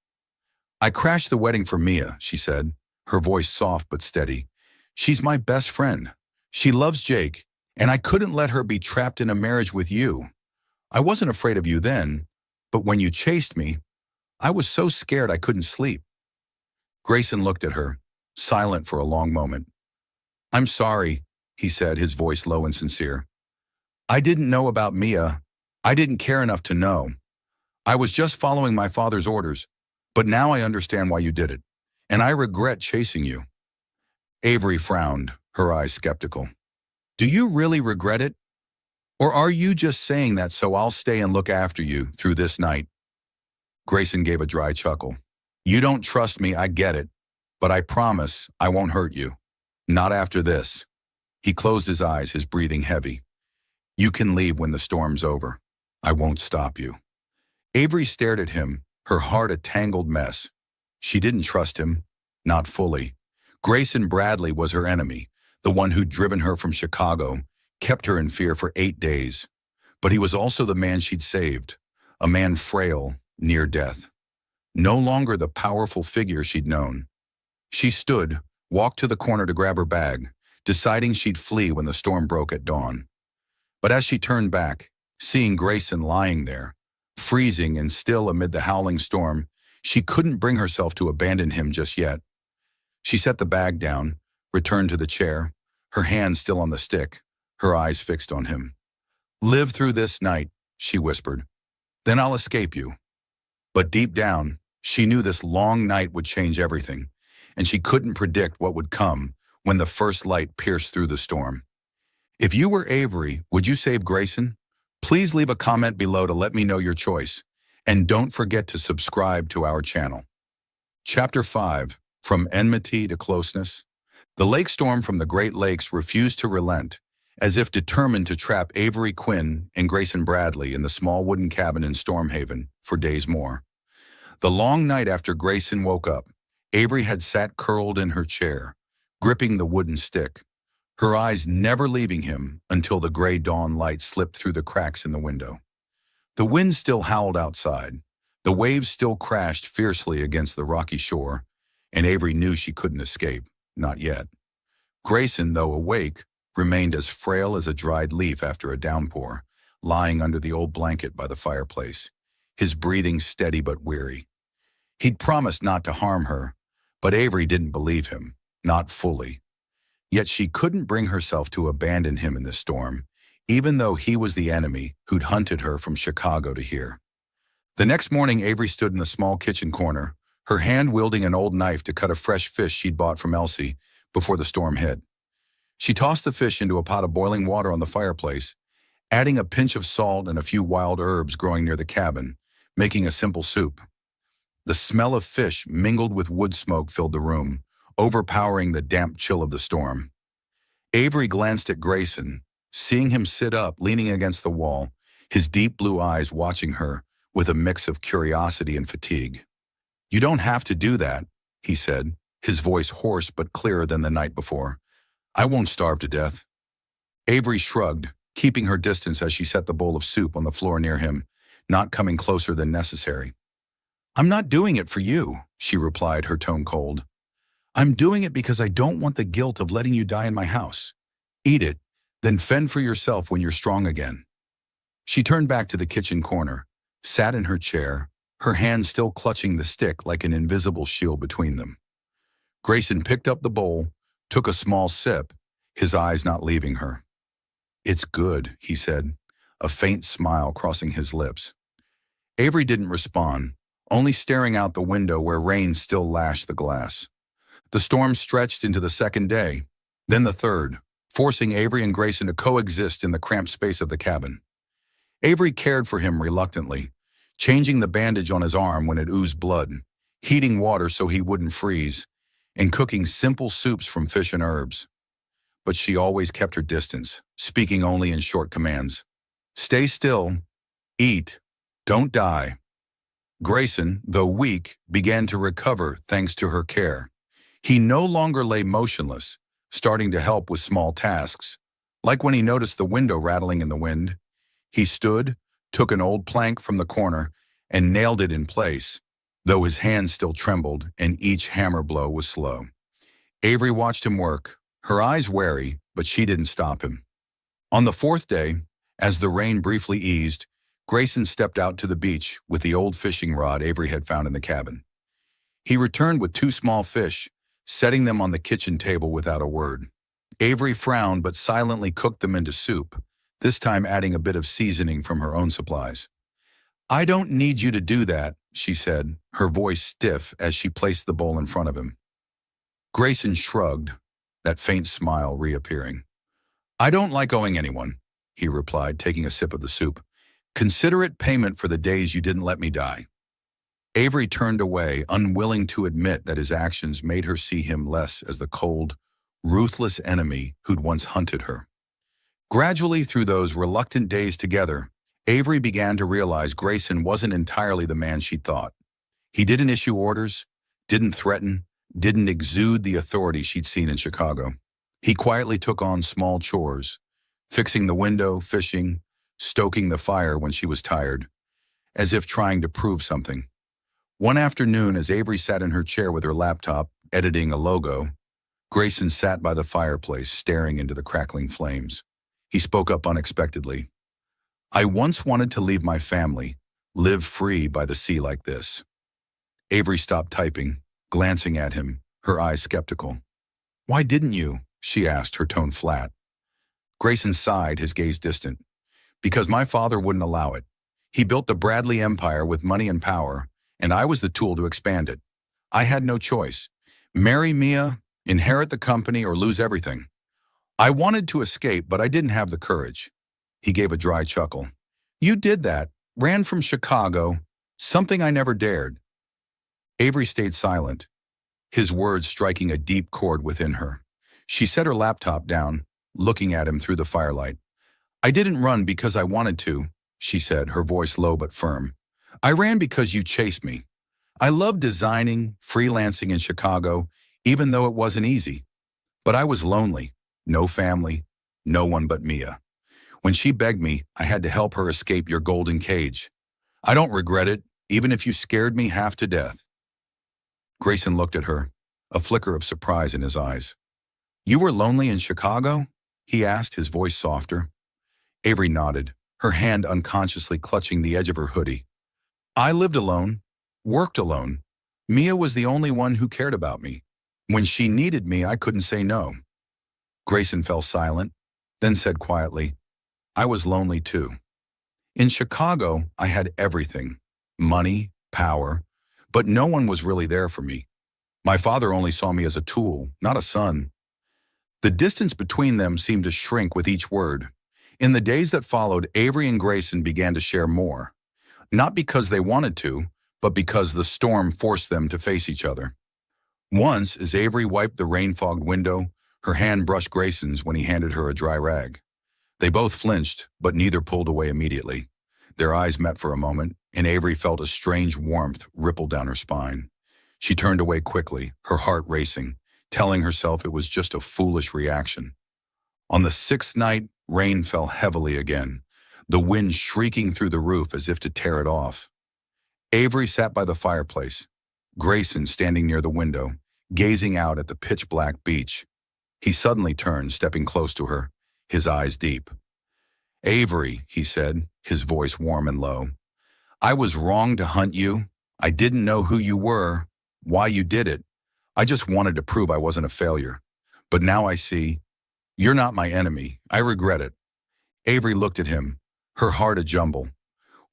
I crashed the wedding for Mia, she said, her voice soft but steady. She's my best friend. She loves Jake, and I couldn't let her be trapped in a marriage with you. I wasn't afraid of you then, but when you chased me, I was so scared I couldn't sleep. Grayson looked at her, silent for a long moment. I'm sorry, he said, his voice low and sincere. I didn't know about Mia. I didn't care enough to know. I was just following my father's orders, but now I understand why you did it, and I regret chasing you. Avery frowned, her eyes skeptical. Do you really regret it? Or are you just saying that so I'll stay and look after you through this night? Grayson gave a dry chuckle. You don't trust me, I get it, but I promise I won't hurt you. Not after this. He closed his eyes, his breathing heavy. You can leave when the storm's over. I won't stop you. Avery stared at him, her heart a tangled mess. She didn't trust him, not fully. Grayson Bradley was her enemy, the one who'd driven her from Chicago, kept her in fear for 8 days. But he was also the man she'd saved, a man frail, near death. No longer the powerful figure she'd known. She stood, walked to the corner to grab her bag, deciding she'd flee when the storm broke at dawn. But as she turned back, seeing Grayson lying there, freezing and still amid the howling storm, she couldn't bring herself to abandon him just yet. She set the bag down, returned to the chair, her hand still on the stick, her eyes fixed on him. Live through this night, she whispered. Then I'll escape you. But deep down, she knew this long night would change everything. and she couldn't predict what would come when the first light pierced through the storm. If you were Avery, would you save Grayson? Please leave a comment below to let me know your choice, and don't forget to subscribe to our channel. Chapter 5. From Enmity to Closeness. The lake storm from the Great Lakes refused to relent, as if determined to trap Avery Quinn and Grayson Bradley in the small wooden cabin in Stormhaven for days more. The long night after Grayson woke up, Avery had sat curled in her chair, gripping the wooden stick, her eyes never leaving him until the gray dawn light slipped through the cracks in the window. The wind still howled outside, the waves still crashed fiercely against the rocky shore, and Avery knew she couldn't escape, not yet. Grayson, though awake, remained as frail as a dried leaf after a downpour, lying under the old blanket by the fireplace, his breathing steady but weary. He'd promised not to harm her, but Avery didn't believe him, not fully. Yet she couldn't bring herself to abandon him in this storm, even though he was the enemy who'd hunted her from Chicago to here. The next morning, Avery stood in the small kitchen corner, her hand wielding an old knife to cut a fresh fish she'd bought from Elsie before the storm hit. She tossed the fish into a pot of boiling water on the fireplace, adding a pinch of salt and a few wild herbs growing near the cabin, making a simple soup. The smell of fish mingled with wood smoke filled the room, overpowering the damp chill of the storm. Avery glanced at Grayson, seeing him sit up, leaning against the wall, his deep blue eyes watching her with a mix of curiosity and fatigue. "You don't have to do that," he said, his voice hoarse but clearer than the night before. "I won't starve to death." Avery shrugged, keeping her distance as she set the bowl of soup on the floor near him, not coming closer than necessary. "I'm not doing it for you," she replied, her tone cold. "I'm doing it because I don't want the guilt of letting you die in my house. Eat it, then fend for yourself when you're strong again." She turned back to the kitchen corner, sat in her chair, her hand still clutching the stick like an invisible shield between them. Grayson picked up the bowl, took a small sip, his eyes not leaving her. "It's good," he said, a faint smile crossing his lips. Avery didn't respond, only staring out the window where rain still lashed the glass. The storm stretched into the second day, then the third, forcing Avery and Grayson to coexist in the cramped space of the cabin. Avery cared for him reluctantly, changing the bandage on his arm when it oozed blood, heating water so he wouldn't freeze, and cooking simple soups from fish and herbs. But she always kept her distance, speaking only in short commands. "Stay still, eat, don't die." Grayson, though weak, began to recover thanks to her care. He no longer lay motionless, starting to help with small tasks, like when he noticed the window rattling in the wind. He stood, took an old plank from the corner, and nailed it in place, though his hands still trembled and each hammer blow was slow. Avery watched him work, her eyes wary, but she didn't stop him. On the fourth day, as the rain briefly eased, Grayson stepped out to the beach with the old fishing rod Avery had found in the cabin. He returned with 2 small fish, setting them on the kitchen table without a word. Avery frowned but silently cooked them into soup, this time adding a bit of seasoning from her own supplies. "I don't need you to do that," she said, her voice stiff as she placed the bowl in front of him. Grayson shrugged, that faint smile reappearing. "I don't like owing anyone," he replied, taking a sip of the soup. "Consider it payment for the days you didn't let me die." Avery turned away, unwilling to admit that his actions made her see him less as the cold, ruthless enemy who'd once hunted her. Gradually, through those reluctant days together, Avery began to realize Grayson wasn't entirely the man she thought. He didn't issue orders, didn't threaten, didn't exude the authority she'd seen in Chicago. He quietly took on small chores, fixing the window, fishing, stoking the fire when she was tired, as if trying to prove something. One afternoon, as Avery sat in her chair with her laptop, editing a logo, Grayson sat by the fireplace, staring into the crackling flames. He spoke up unexpectedly. "I once wanted to leave my family, live free by the sea like this." Avery stopped typing, glancing at him, her eyes skeptical. "Why didn't you?" she asked, her tone flat. Grayson sighed, his gaze distant. "Because my father wouldn't allow it. He built the Bradley empire with money and power, and I was the tool to expand it. I had no choice. Marry Mia, inherit the company, or lose everything. I wanted to escape, but I didn't have the courage. He gave a dry chuckle. You did that, ran from Chicago, something I never dared. Avery stayed silent, his words striking a deep chord within her. She set her laptop down, looking at him through the firelight. I didn't run because I wanted to, she said, her voice low but firm. I ran because you chased me. I loved designing, freelancing in Chicago, even though it wasn't easy. But I was lonely, no family, no one but Mia. When she begged me, I had to help her escape your golden cage. I don't regret it, even if you scared me half to death. Grayson looked at her, a flicker of surprise in his eyes. You were lonely in Chicago? He asked, his voice softer. Avery nodded, her hand unconsciously clutching the edge of her hoodie. I lived alone, worked alone. Mia was the only one who cared about me. When she needed me, I couldn't say no. Grayson fell silent, then said quietly, I was lonely too. In Chicago, I had everything, money, power, but no one was really there for me. My father only saw me as a tool, not a son. The distance between them seemed to shrink with each word. In the days that followed, Avery and Grayson began to share more. Not because they wanted to, but because the storm forced them to face each other. Once, as Avery wiped the rain-fogged window, her hand brushed Grayson's when he handed her a dry rag. They both flinched, but neither pulled away immediately. Their eyes met for a moment, and Avery felt a strange warmth ripple down her spine. She turned away quickly, her heart racing, telling herself it was just a foolish reaction. On the sixth night, rain fell heavily again, the wind shrieking through the roof as if to tear it off. Avery sat by the fireplace, Grayson standing near the window, gazing out at the pitch-black beach. He suddenly turned, stepping close to her, his eyes deep. Avery, he said, his voice warm and low. I was wrong to hunt you. I didn't know who you were, why you did it. I just wanted to prove I wasn't a failure. But now I see, you're not my enemy. I regret it. Avery looked at him, her heart a jumble.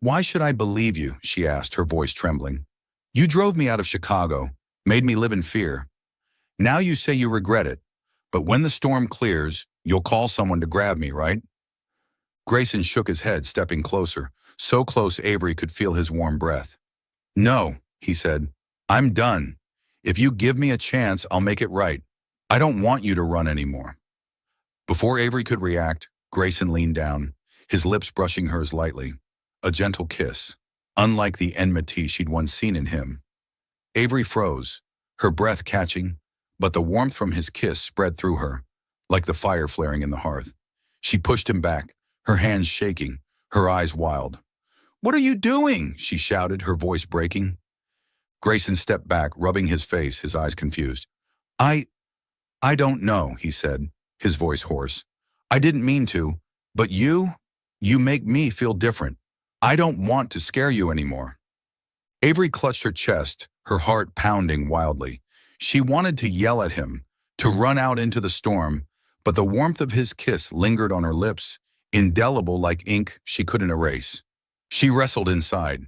Why should I believe you? She asked, her voice trembling. You drove me out of Chicago, made me live in fear. Now you say you regret it, but when the storm clears, you'll call someone to grab me, right? Grayson shook his head, stepping closer, so close Avery could feel his warm breath. No, he said, I'm done. If you give me a chance, I'll make it right. I don't want you to run anymore. Before Avery could react, Grayson leaned down, his lips brushing hers lightly. A gentle kiss, unlike the enmity she'd once seen in him. Avery froze, her breath catching, but the warmth from his kiss spread through her, like the fire flaring in the hearth. She pushed him back, her hands shaking, her eyes wild. What are you doing? She shouted, her voice breaking. Grayson stepped back, rubbing his face, his eyes confused. I don't know, he said, his voice hoarse. I didn't mean to, but you make me feel different. I don't want to scare you anymore. Avery clutched her chest, her heart pounding wildly. She wanted to yell at him, to run out into the storm, but the warmth of his kiss lingered on her lips, indelible like ink she couldn't erase. She wrestled inside.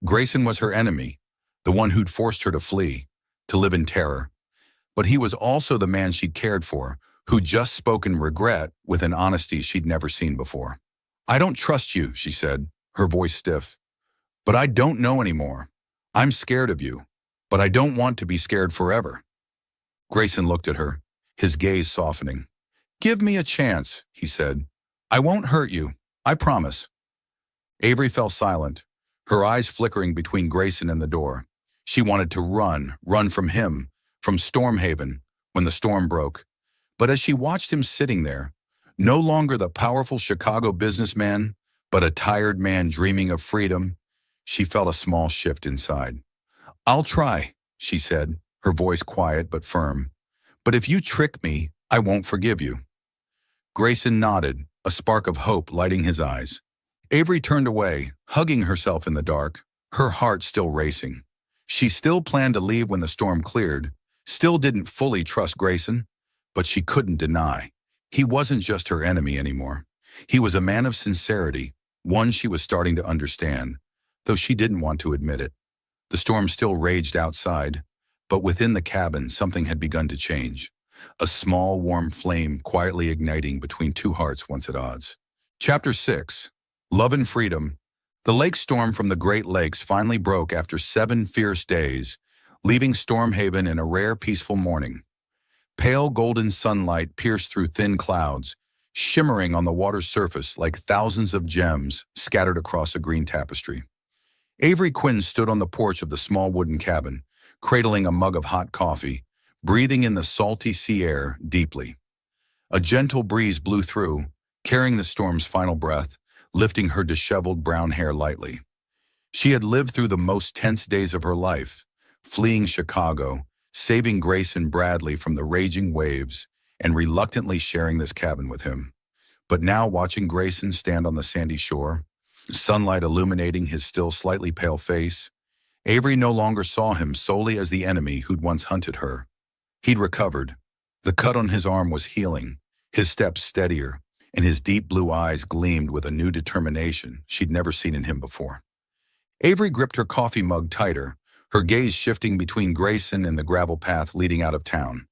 Grayson was her enemy, the one who'd forced her to flee, to live in terror. But he was also the man she'd cared for, who'd just spoken regret with an honesty she'd never seen before. I don't trust you, she said, her voice stiff. But I don't know anymore. I'm scared of you, but I don't want to be scared forever. Grayson looked at her, his gaze softening. Give me a chance, he said. I won't hurt you, I promise. Avery fell silent, her eyes flickering between Grayson and the door. She wanted to run from him, from Stormhaven, when the storm broke. But as she watched him sitting there, no longer the powerful Chicago businessman, but a tired man dreaming of freedom, she felt a small shift inside. I'll try, she said, her voice quiet but firm. But if you trick me, I won't forgive you. Grayson nodded, a spark of hope lighting his eyes. Avery turned away, hugging herself in the dark, her heart still racing. She still planned to leave when the storm cleared, still didn't fully trust Grayson, but she couldn't deny. He wasn't just her enemy anymore. He was a man of sincerity, one she was starting to understand, though she didn't want to admit it. The storm still raged outside, But within the cabin, something had begun to change. A small, warm flame quietly igniting between two hearts once at odds. Chapter 6. Love and Freedom. The lake storm from the Great Lakes finally broke after 7 fierce days, leaving Stormhaven in a rare, peaceful morning. Pale golden sunlight pierced through thin clouds, shimmering on the water's surface like thousands of gems scattered across a green tapestry. Avery Quinn stood on the porch of the small wooden cabin, cradling a mug of hot coffee, breathing in the salty sea air deeply. A gentle breeze blew through, carrying the storm's final breath, lifting her disheveled brown hair lightly. She had lived through the most tense days of her life, fleeing Chicago, saving Grayson Bradley from the raging waves, and reluctantly sharing this cabin with him. But now, watching Grayson stand on the sandy shore, sunlight illuminating his still slightly pale face, Avery no longer saw him solely as the enemy who'd once hunted her. He'd recovered. The cut on his arm was healing, his steps steadier, and his deep blue eyes gleamed with a new determination she'd never seen in him before. Avery gripped her coffee mug tighter, her gaze shifting between Grayson and the gravel path leading out of town.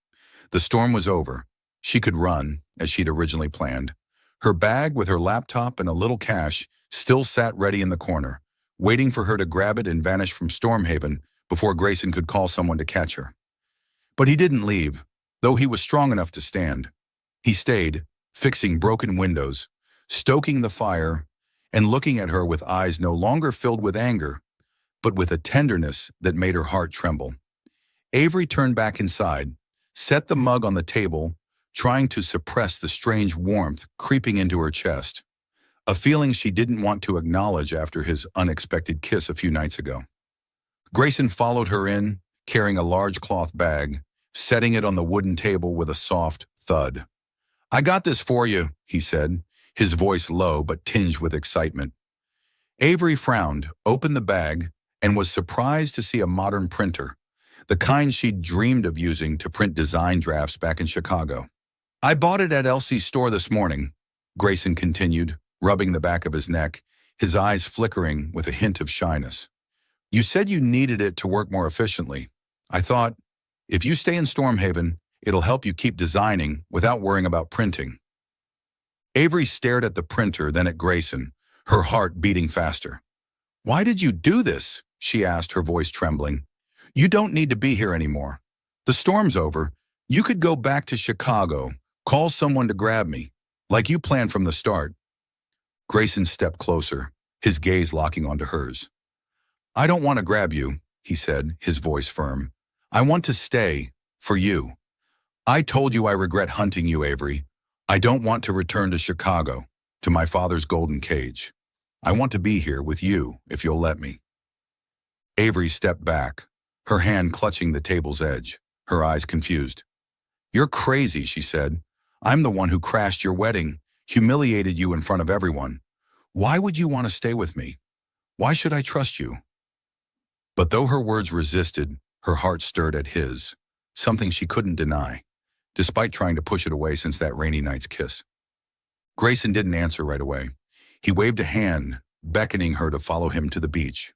The storm was over. She could run, as she'd originally planned. Her bag with her laptop and a little cash still sat ready in the corner, waiting for her to grab it and vanish from Stormhaven before Grayson could call someone to catch her. But he didn't leave, though he was strong enough to stand. He stayed, fixing broken windows, stoking the fire, and looking at her with eyes no longer filled with anger, but with a tenderness that made her heart tremble. Avery turned back inside, set the mug on the table, trying to suppress the strange warmth creeping into her chest, a feeling she didn't want to acknowledge after his unexpected kiss a few nights ago. Grayson followed her in, carrying a large cloth bag, setting it on the wooden table with a soft thud. "I got this for you," he said, his voice low but tinged with excitement. Avery frowned, opened the bag, and was surprised to see a modern printer, the kind she'd dreamed of using to print design drafts back in Chicago. "I bought it at Elsie's store this morning," Grayson continued, rubbing the back of his neck, his eyes flickering with a hint of shyness. "You said you needed it to work more efficiently. I thought, if you stay in Stormhaven, it'll help you keep designing without worrying about printing." Avery stared at the printer, then at Grayson, her heart beating faster. "Why did you do this?" she asked, her voice trembling. "You don't need to be here anymore. The storm's over. You could go back to Chicago, call someone to grab me, like you planned from the start." Grayson stepped closer, his gaze locking onto hers. "I don't want to grab you," he said, his voice firm. "I want to stay, for you. I told you I regret hunting you, Avery. I don't want to return to Chicago, to my father's golden cage. I want to be here with you, if you'll let me." Avery stepped back, her hand clutching the table's edge, her eyes confused. "You're crazy," she said. "I'm the one who crashed your wedding, humiliated you in front of everyone. Why would you want to stay with me? Why should I trust you?" But though her words resisted, her heart stirred at his, something she couldn't deny, despite trying to push it away since that rainy night's kiss. Grayson didn't answer right away. He waved a hand, beckoning her to follow him to the beach.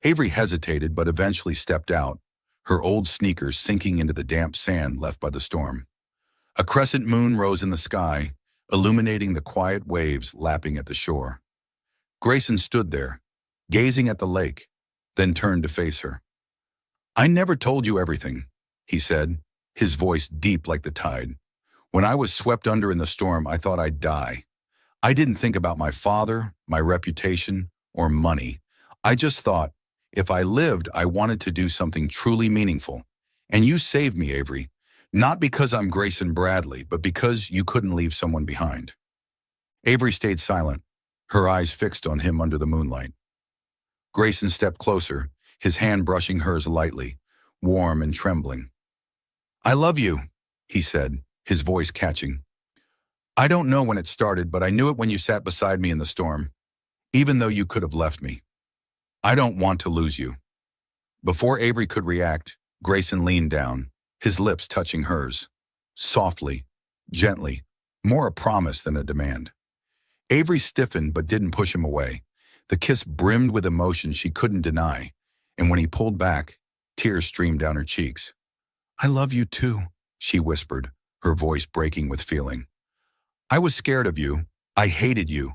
Avery hesitated but eventually stepped out, her old sneakers sinking into the damp sand left by the storm. A crescent moon rose in the sky, illuminating the quiet waves lapping at the shore. Grayson stood there, gazing at the lake, then turned to face her. "I never told you everything," he said, his voice deep like the tide. "When I was swept under in the storm, I thought I'd die. I didn't think about my father, my reputation, or money. I just thought, if I lived, I wanted to do something truly meaningful. And you saved me, Avery. Not because I'm Grayson Bradley, but because you couldn't leave someone behind." Avery stayed silent, her eyes fixed on him under the moonlight. Grayson stepped closer, his hand brushing hers lightly, warm and trembling. "I love you," he said, his voice catching. "I don't know when it started, but I knew it when you sat beside me in the storm, even though you could have left me. I don't want to lose you." Before Avery could react, Grayson leaned down, his lips touching hers, softly, gently, more a promise than a demand. Avery stiffened but didn't push him away. The kiss brimmed with emotion she couldn't deny, and when he pulled back, Tears streamed down her cheeks. "I love you too," she whispered, her voice breaking with feeling. "I was scared of you. I hated you.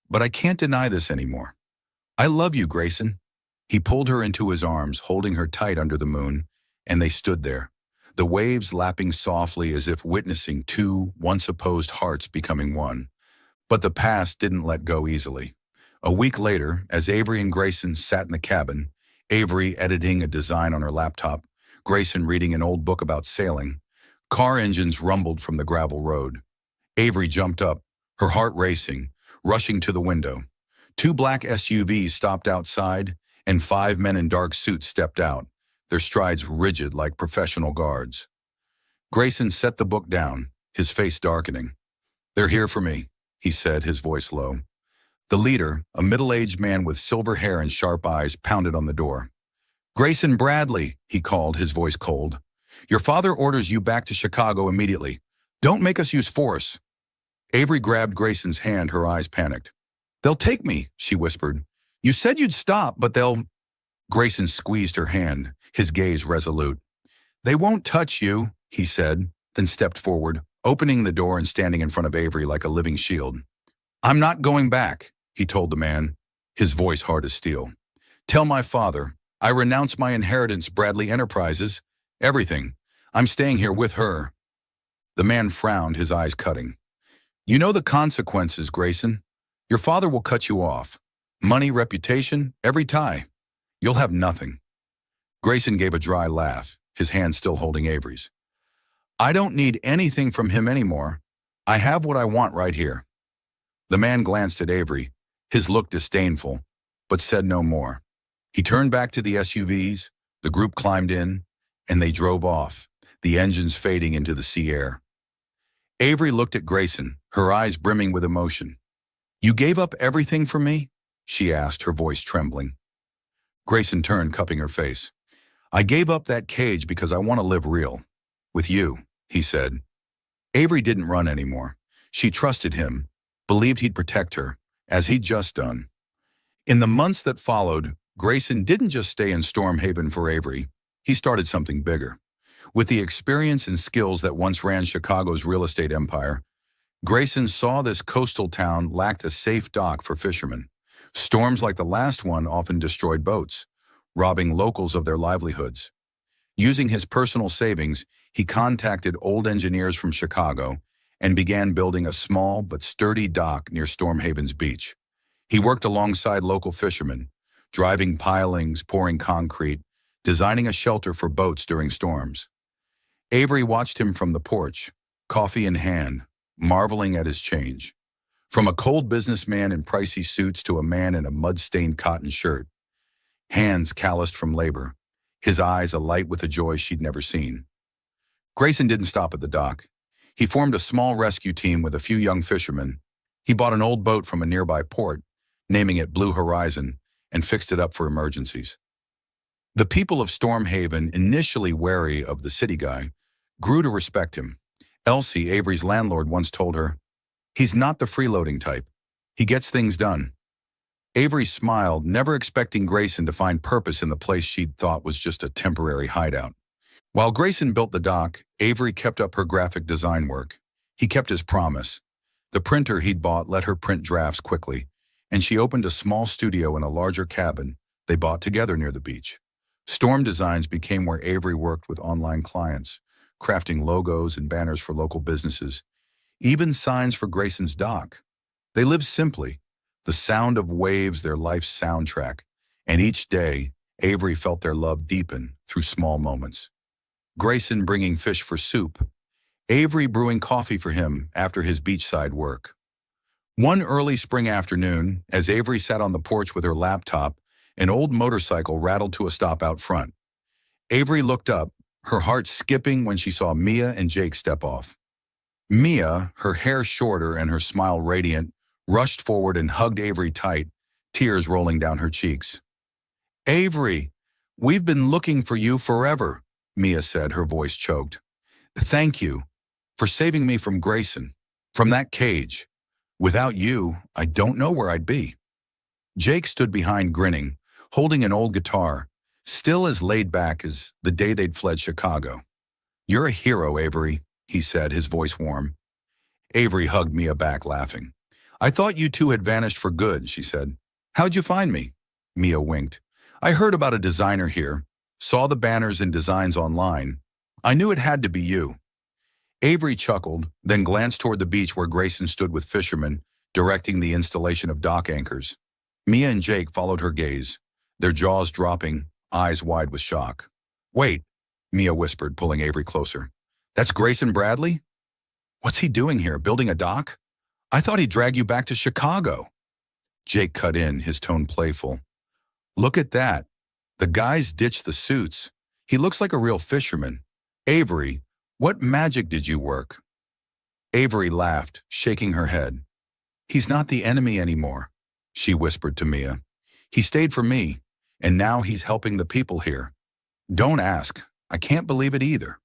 But I can't deny this anymore. I love you, Grayson." He pulled her into his arms, holding her tight under the moon, and they stood there, the waves lapping softly as if witnessing two once opposed hearts becoming one. But the past didn't let go easily. A week later, as Avery and Grayson sat in the cabin, Avery editing a design on her laptop, Grayson reading an old book about sailing, car engines rumbled from the gravel road. Avery jumped up, her heart racing, rushing to the window. Two black SUVs stopped outside, and 5 men in dark suits stepped out, their strides rigid like professional guards. Grayson set the book down, his face darkening. "They're here for me," he said, his voice low. The leader, a middle-aged man with silver hair and sharp eyes, pounded on the door. "Grayson Bradley," he called, his voice cold. "Your father orders you back to Chicago immediately. Don't make us use force." Avery grabbed Grayson's hand, her eyes panicked. "They'll take me," she whispered. "You said you'd stop, but they'll—" Grayson squeezed her hand, his gaze resolute. "They won't touch you," he said, then stepped forward, opening the door and standing in front of Avery like a living shield. "I'm not going back," he told the man, his voice hard as steel. "Tell my father, I renounce my inheritance, Bradley Enterprises. Everything. I'm staying here with her." The man frowned, his eyes cutting. "You know the consequences, Grayson. Your father will cut you off. Money, reputation, every tie. You'll have nothing." Grayson gave a dry laugh, his hand still holding Avery's. "I don't need anything from him anymore. I have what I want right here." The man glanced at Avery, his look disdainful, but said no more. He turned back to the SUVs, the group climbed in, and they drove off, the engines fading into the sea air. Avery looked at Grayson, her eyes brimming with emotion. "You gave up everything for me?" she asked, her voice trembling. Grayson turned, cupping her face. "I gave up that cage because I want to live real. With you," he said. Avery didn't run anymore. She trusted him, believed he'd protect her, as he'd just done. In the months that followed, Grayson didn't just stay in Stormhaven for Avery. He started something bigger. With the experience and skills that once ran Chicago's real estate empire, Grayson saw this coastal town lacked a safe dock for fishermen. Storms like the last one often destroyed boats, robbing locals of their livelihoods. Using his personal savings, he contacted old engineers from Chicago and began building a small but sturdy dock near Stormhaven's beach. He worked alongside local fishermen, driving pilings, pouring concrete, designing a shelter for boats during storms. Avery watched him from the porch, coffee in hand, marveling at his change. From a cold businessman in pricey suits to a man in a mud-stained cotton shirt. Hands calloused from labor, his eyes alight with a joy she'd never seen. Grayson didn't stop at the dock. He formed a small rescue team with a few young fishermen. He bought an old boat from a nearby port, naming it Blue Horizon, and fixed it up for emergencies. The people of Stormhaven, initially wary of the city guy, grew to respect him. Elsie, Avery's landlord, once told her, "He's not the freeloading type. He gets things done." Avery smiled, never expecting Grayson to find purpose in the place she'd thought was just a temporary hideout. While Grayson built the dock, Avery kept up her graphic design work. He kept his promise. The printer he'd bought let her print drafts quickly, and she opened a small studio in a larger cabin they bought together near the beach. Storm Designs became where Avery worked with online clients, crafting logos and banners for local businesses, even signs for Grayson's dock. They lived simply, the sound of waves their life's soundtrack, and each day, Avery felt their love deepen through small moments. Grayson bringing fish for soup, Avery brewing coffee for him after his beachside work. One early spring afternoon, as Avery sat on the porch with her laptop, an old motorcycle rattled to a stop out front. Avery looked up, her heart skipping when she saw Mia and Jake step off. Mia, her hair shorter and her smile radiant, rushed forward and hugged Avery tight, tears rolling down her cheeks. "Avery, we've been looking for you forever," Mia said, her voice choked. "Thank you for saving me from Grayson, from that cage. Without you, I don't know where I'd be." Jake stood behind, grinning, holding an old guitar, still as laid back as the day they'd fled Chicago. "You're a hero, Avery," he said, his voice warm. Avery hugged Mia back, laughing. "I thought you two had vanished for good," she said. "How'd you find me?" Mia winked. "I heard about a designer here, saw the banners and designs online. I knew it had to be you." Avery chuckled, then glanced toward the beach where Grayson stood with fishermen, directing the installation of dock anchors. Mia and Jake followed her gaze, their jaws dropping, eyes wide with shock. "Wait," Mia whispered, pulling Avery closer. "That's Grayson Bradley? What's he doing here, building a dock? I thought he'd drag you back to Chicago." Jake cut in, his tone playful. "Look at that. The guy's ditched the suits. He looks like a real fisherman. Avery, what magic did you work?" Avery laughed, shaking her head. "He's not the enemy anymore," she whispered to Mia. "He stayed for me, and now he's helping the people here. Don't ask. I can't believe it either."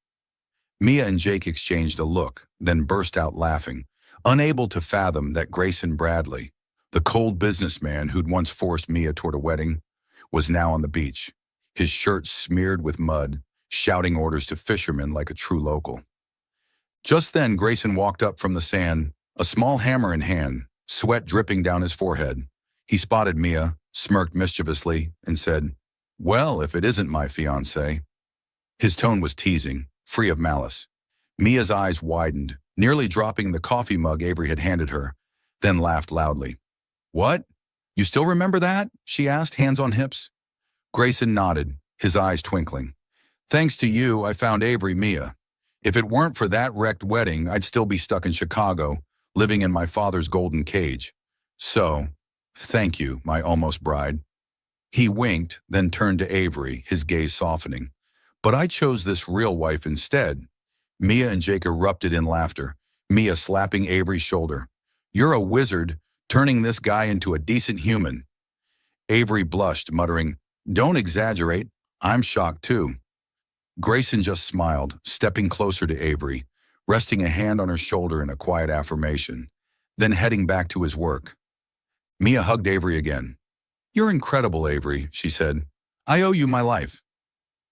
Mia and Jake exchanged a look, then burst out laughing, unable to fathom that Grayson Bradley, the cold businessman who'd once forced Mia toward a wedding, was now on the beach, his shirt smeared with mud, shouting orders to fishermen like a true local. Just then, Grayson walked up from the sand, a small hammer in hand, sweat dripping down his forehead. He spotted Mia, smirked mischievously, and said, "Well, if it isn't my fiancé." His tone was teasing, free of malice. Mia's eyes widened, nearly dropping the coffee mug Avery had handed her, then laughed loudly. "What? You still remember that?" she asked, hands on hips. Grayson nodded, his eyes twinkling. "Thanks to you, I found Avery, Mia. If it weren't for that wrecked wedding, I'd still be stuck in Chicago, living in my father's golden cage. So, thank you, my almost bride." He winked, then turned to Avery, his gaze softening. "But I chose this real wife instead." Mia and Jake erupted in laughter, Mia slapping Avery's shoulder. "You're a wizard, turning this guy into a decent human." Avery blushed, muttering, "Don't exaggerate. I'm shocked too." Grayson just smiled, stepping closer to Avery, resting a hand on her shoulder in a quiet affirmation, then heading back to his work. Mia hugged Avery again. "You're incredible, Avery," she said. "I owe you my life."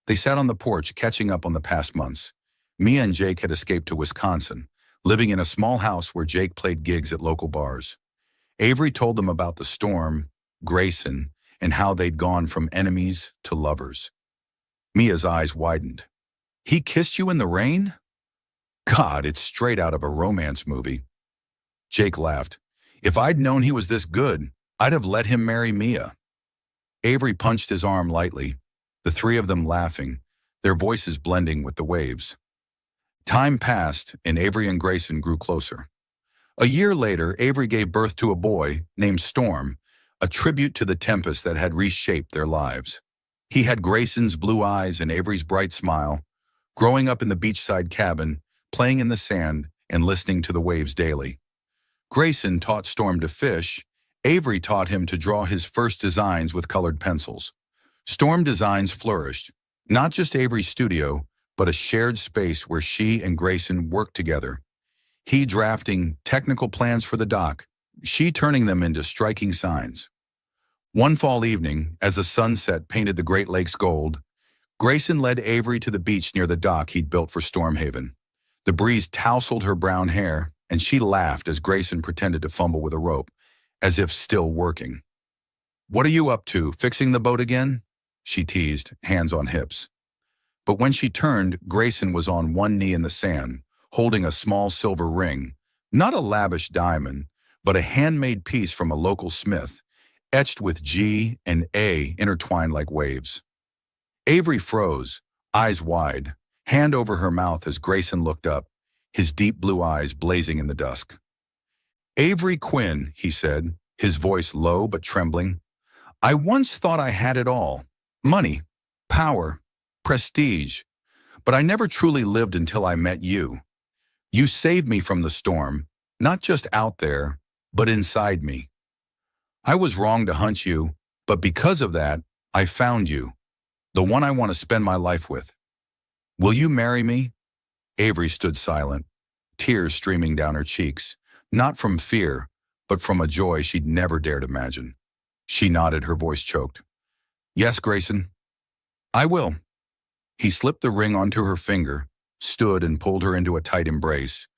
They sat on the porch, catching up on the past months. Mia and Jake had escaped to Wisconsin, living in a small house where Jake played gigs at local bars. Avery told them about the storm, Grayson, and how they'd gone from enemies to lovers. Mia's eyes widened. "He kissed you in the rain?" "God, it's straight out of a romance movie." Jake laughed. "If I'd known he was this good, I'd have let him marry Mia." Avery punched his arm lightly, the three of them laughing, their voices blending with the waves. Time passed, and Avery and Grayson grew closer. A year later, Avery gave birth to a boy named Storm, a tribute to the tempest that had reshaped their lives. He had Grayson's blue eyes and Avery's bright smile, growing up in the beachside cabin, playing in the sand, and listening to the waves daily. Grayson taught Storm to fish. Avery taught him to draw his first designs with colored pencils. Storm designs flourished, not just Avery's studio, but a shared space where she and Grayson worked together. He drafting technical plans for the dock, she turning them into striking signs. One fall evening, as the sunset painted the Great Lakes gold, Grayson led Avery to the beach near the dock he'd built for Stormhaven. The breeze tousled her brown hair, and she laughed as Grayson pretended to fumble with a rope, as if still working. "What are you up to, fixing the boat again?" she teased, hands on hips. But when she turned, Grayson was on one knee in the sand, holding a small silver ring, not a lavish diamond, but a handmade piece from a local smith, etched with G and A intertwined like waves. Avery froze, eyes wide, hand over her mouth as Grayson looked up, his deep blue eyes blazing in the dusk. "Avery Quinn," he said, his voice low but trembling. "I once thought I had it all. Money, power, prestige. But I never truly lived until I met you. You saved me from the storm, not just out there, but inside me. I was wrong to hunt you, but because of that, I found you, the one I want to spend my life with. Will you marry me?" Avery stood silent, tears streaming down her cheeks, not from fear, but from a joy she'd never dared imagine. She nodded, her voice choked. "Yes, Grayson." I will. He slipped the ring onto her finger, stood and pulled her into a tight embrace,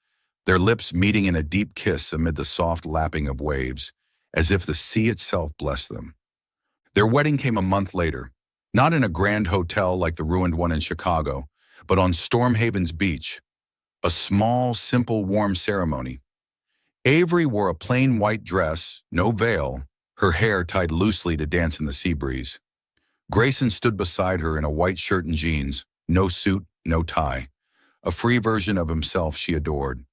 their lips meeting in a deep kiss amid the soft lapping of waves, as if the sea itself blessed them. Their wedding came a month later, not in a grand hotel like the ruined one in Chicago, but on Stormhaven's beach, a small, simple, warm ceremony. Avery wore a plain white dress, no veil, her hair tied loosely to dance in the sea breeze. Grayson stood beside her in a white shirt and jeans, no suit, no tie, a free version of himself she adored.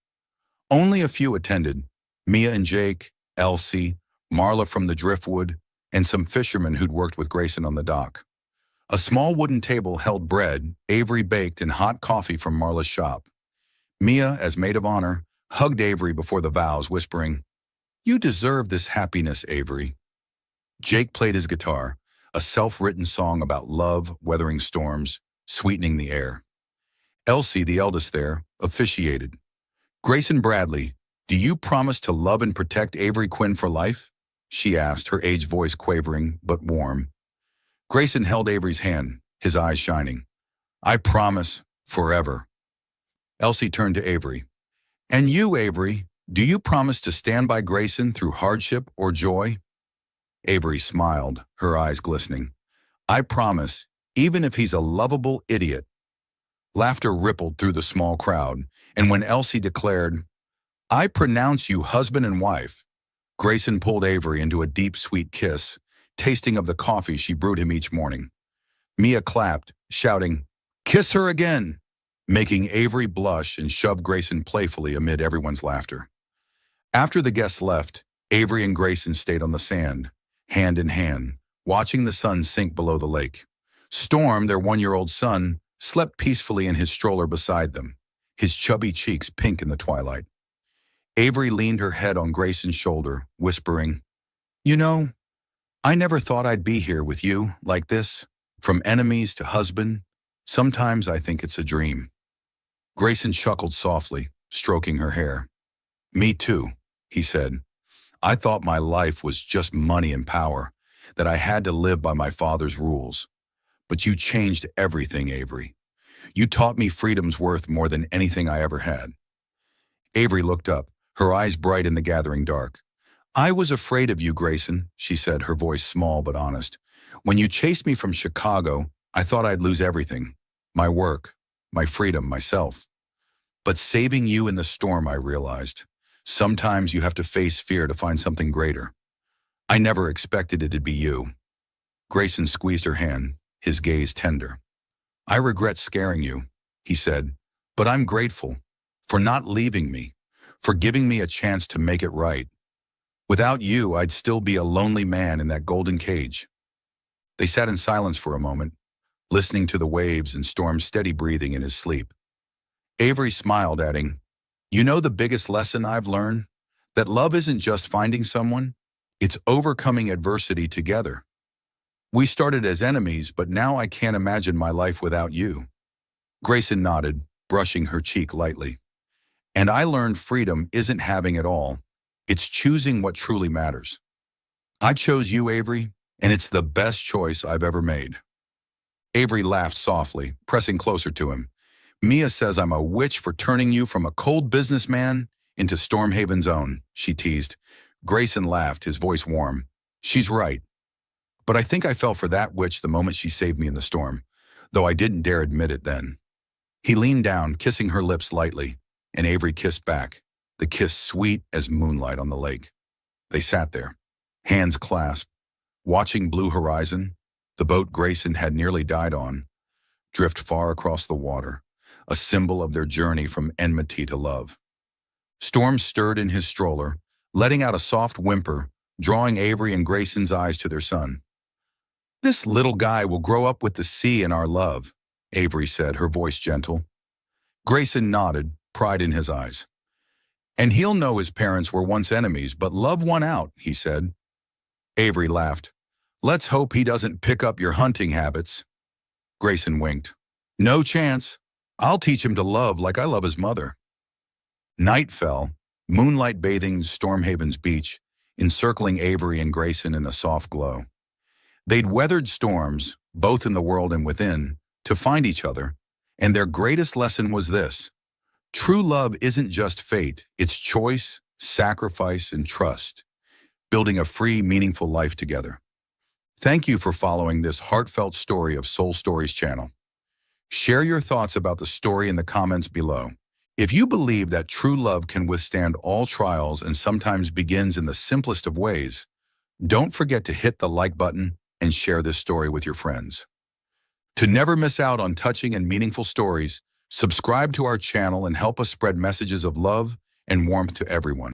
Only a few attended, Mia and Jake, Elsie, Marla from the Driftwood, and some fishermen who'd worked with Grayson on the dock. A small wooden table held bread, Avery baked, and hot coffee from Marla's shop. Mia, as maid of honor, hugged Avery before the vows, whispering, "You deserve this happiness, Avery." Jake played his guitar, a self-written song about love, weathering storms, sweetening the air. Elsie, the eldest there, officiated. "Grayson Bradley, do you promise to love and protect Avery Quinn for life?" she asked, her aged voice quavering but warm. Grayson held Avery's hand, his eyes shining. "I promise, forever." Elsie turned to Avery. "And you, Avery, do you promise to stand by Grayson through hardship or joy?" Avery smiled, her eyes glistening. "I promise, even if he's a lovable idiot." Laughter rippled through the small crowd, and when Elsie declared, "I pronounce you husband and wife," Grayson pulled Avery into a deep, sweet kiss, tasting of the coffee she brewed him each morning. Mia clapped, shouting, "Kiss her again!" making Avery blush and shove Grayson playfully amid everyone's laughter. After the guests left, Avery and Grayson stayed on the sand, hand in hand, watching the sun sink below the lake. Storm, their 1-year-old son, slept peacefully in his stroller beside them, his chubby cheeks pink in the twilight. Avery leaned her head on Grayson's shoulder, whispering, "You know, I never thought I'd be here with you, like this, from enemies to husband. Sometimes I think it's a dream." Grayson chuckled softly, stroking her hair. "Me too," he said. "I thought my life was just money and power, that I had to live by my father's rules. But you changed everything, Avery. You taught me freedom's worth more than anything I ever had." Avery looked up, her eyes bright in the gathering dark. "I was afraid of you, Grayson," she said, her voice small but honest. "When you chased me from Chicago, I thought I'd lose everything. My work, my freedom, myself. But saving you in the storm, I realized. Sometimes you have to face fear to find something greater. I never expected it'd be you." Grayson squeezed her hand, his gaze tender. "I regret scaring you," he said, "but I'm grateful for not leaving me, for giving me a chance to make it right. Without you, I'd still be a lonely man in that golden cage." They sat in silence for a moment, listening to the waves and Storm's steady breathing in his sleep. Avery smiled, adding, "You know the biggest lesson I've learned? That love isn't just finding someone, it's overcoming adversity together. We started as enemies, but now I can't imagine my life without you." Grayson nodded, brushing her cheek lightly. "And I learned freedom isn't having it all. It's choosing what truly matters. I chose you, Avery, and it's the best choice I've ever made." Avery laughed softly, pressing closer to him. "Mia says I'm a witch for turning you from a cold businessman into Stormhaven's own," she teased. Grayson laughed, his voice warm. "She's right. But I think I fell for that witch the moment she saved me in the storm, though I didn't dare admit it then." He leaned down, kissing her lips lightly, and Avery kissed back, the kiss sweet as moonlight on the lake. They sat there, hands clasped, watching blue horizon, the boat Grayson had nearly died on, drift far across the water, a symbol of their journey from enmity to love. Storm stirred in his stroller, letting out a soft whimper, drawing Avery and Grayson's eyes to their son. "This little guy will grow up with the sea and our love," Avery said, her voice gentle. Grayson nodded, pride in his eyes. "And he'll know his parents were once enemies, but love won out," he said. Avery laughed. "Let's hope he doesn't pick up your hunting habits." Grayson winked. "No chance. I'll teach him to love like I love his mother." Night fell, moonlight bathing Stormhaven's beach, encircling Avery and Grayson in a soft glow. They'd weathered storms, both in the world and within, to find each other. And their greatest lesson was this: true love isn't just fate, it's choice, sacrifice, and trust, building a free, meaningful life together. Thank you for following this heartfelt story of Soul Stories channel. Share your thoughts about the story in the comments below. If you believe that true love can withstand all trials and sometimes begins in the simplest of ways, don't forget to hit the like button and share this story with your friends. To never miss out on touching and meaningful stories, subscribe to our channel and help us spread messages of love and warmth to everyone.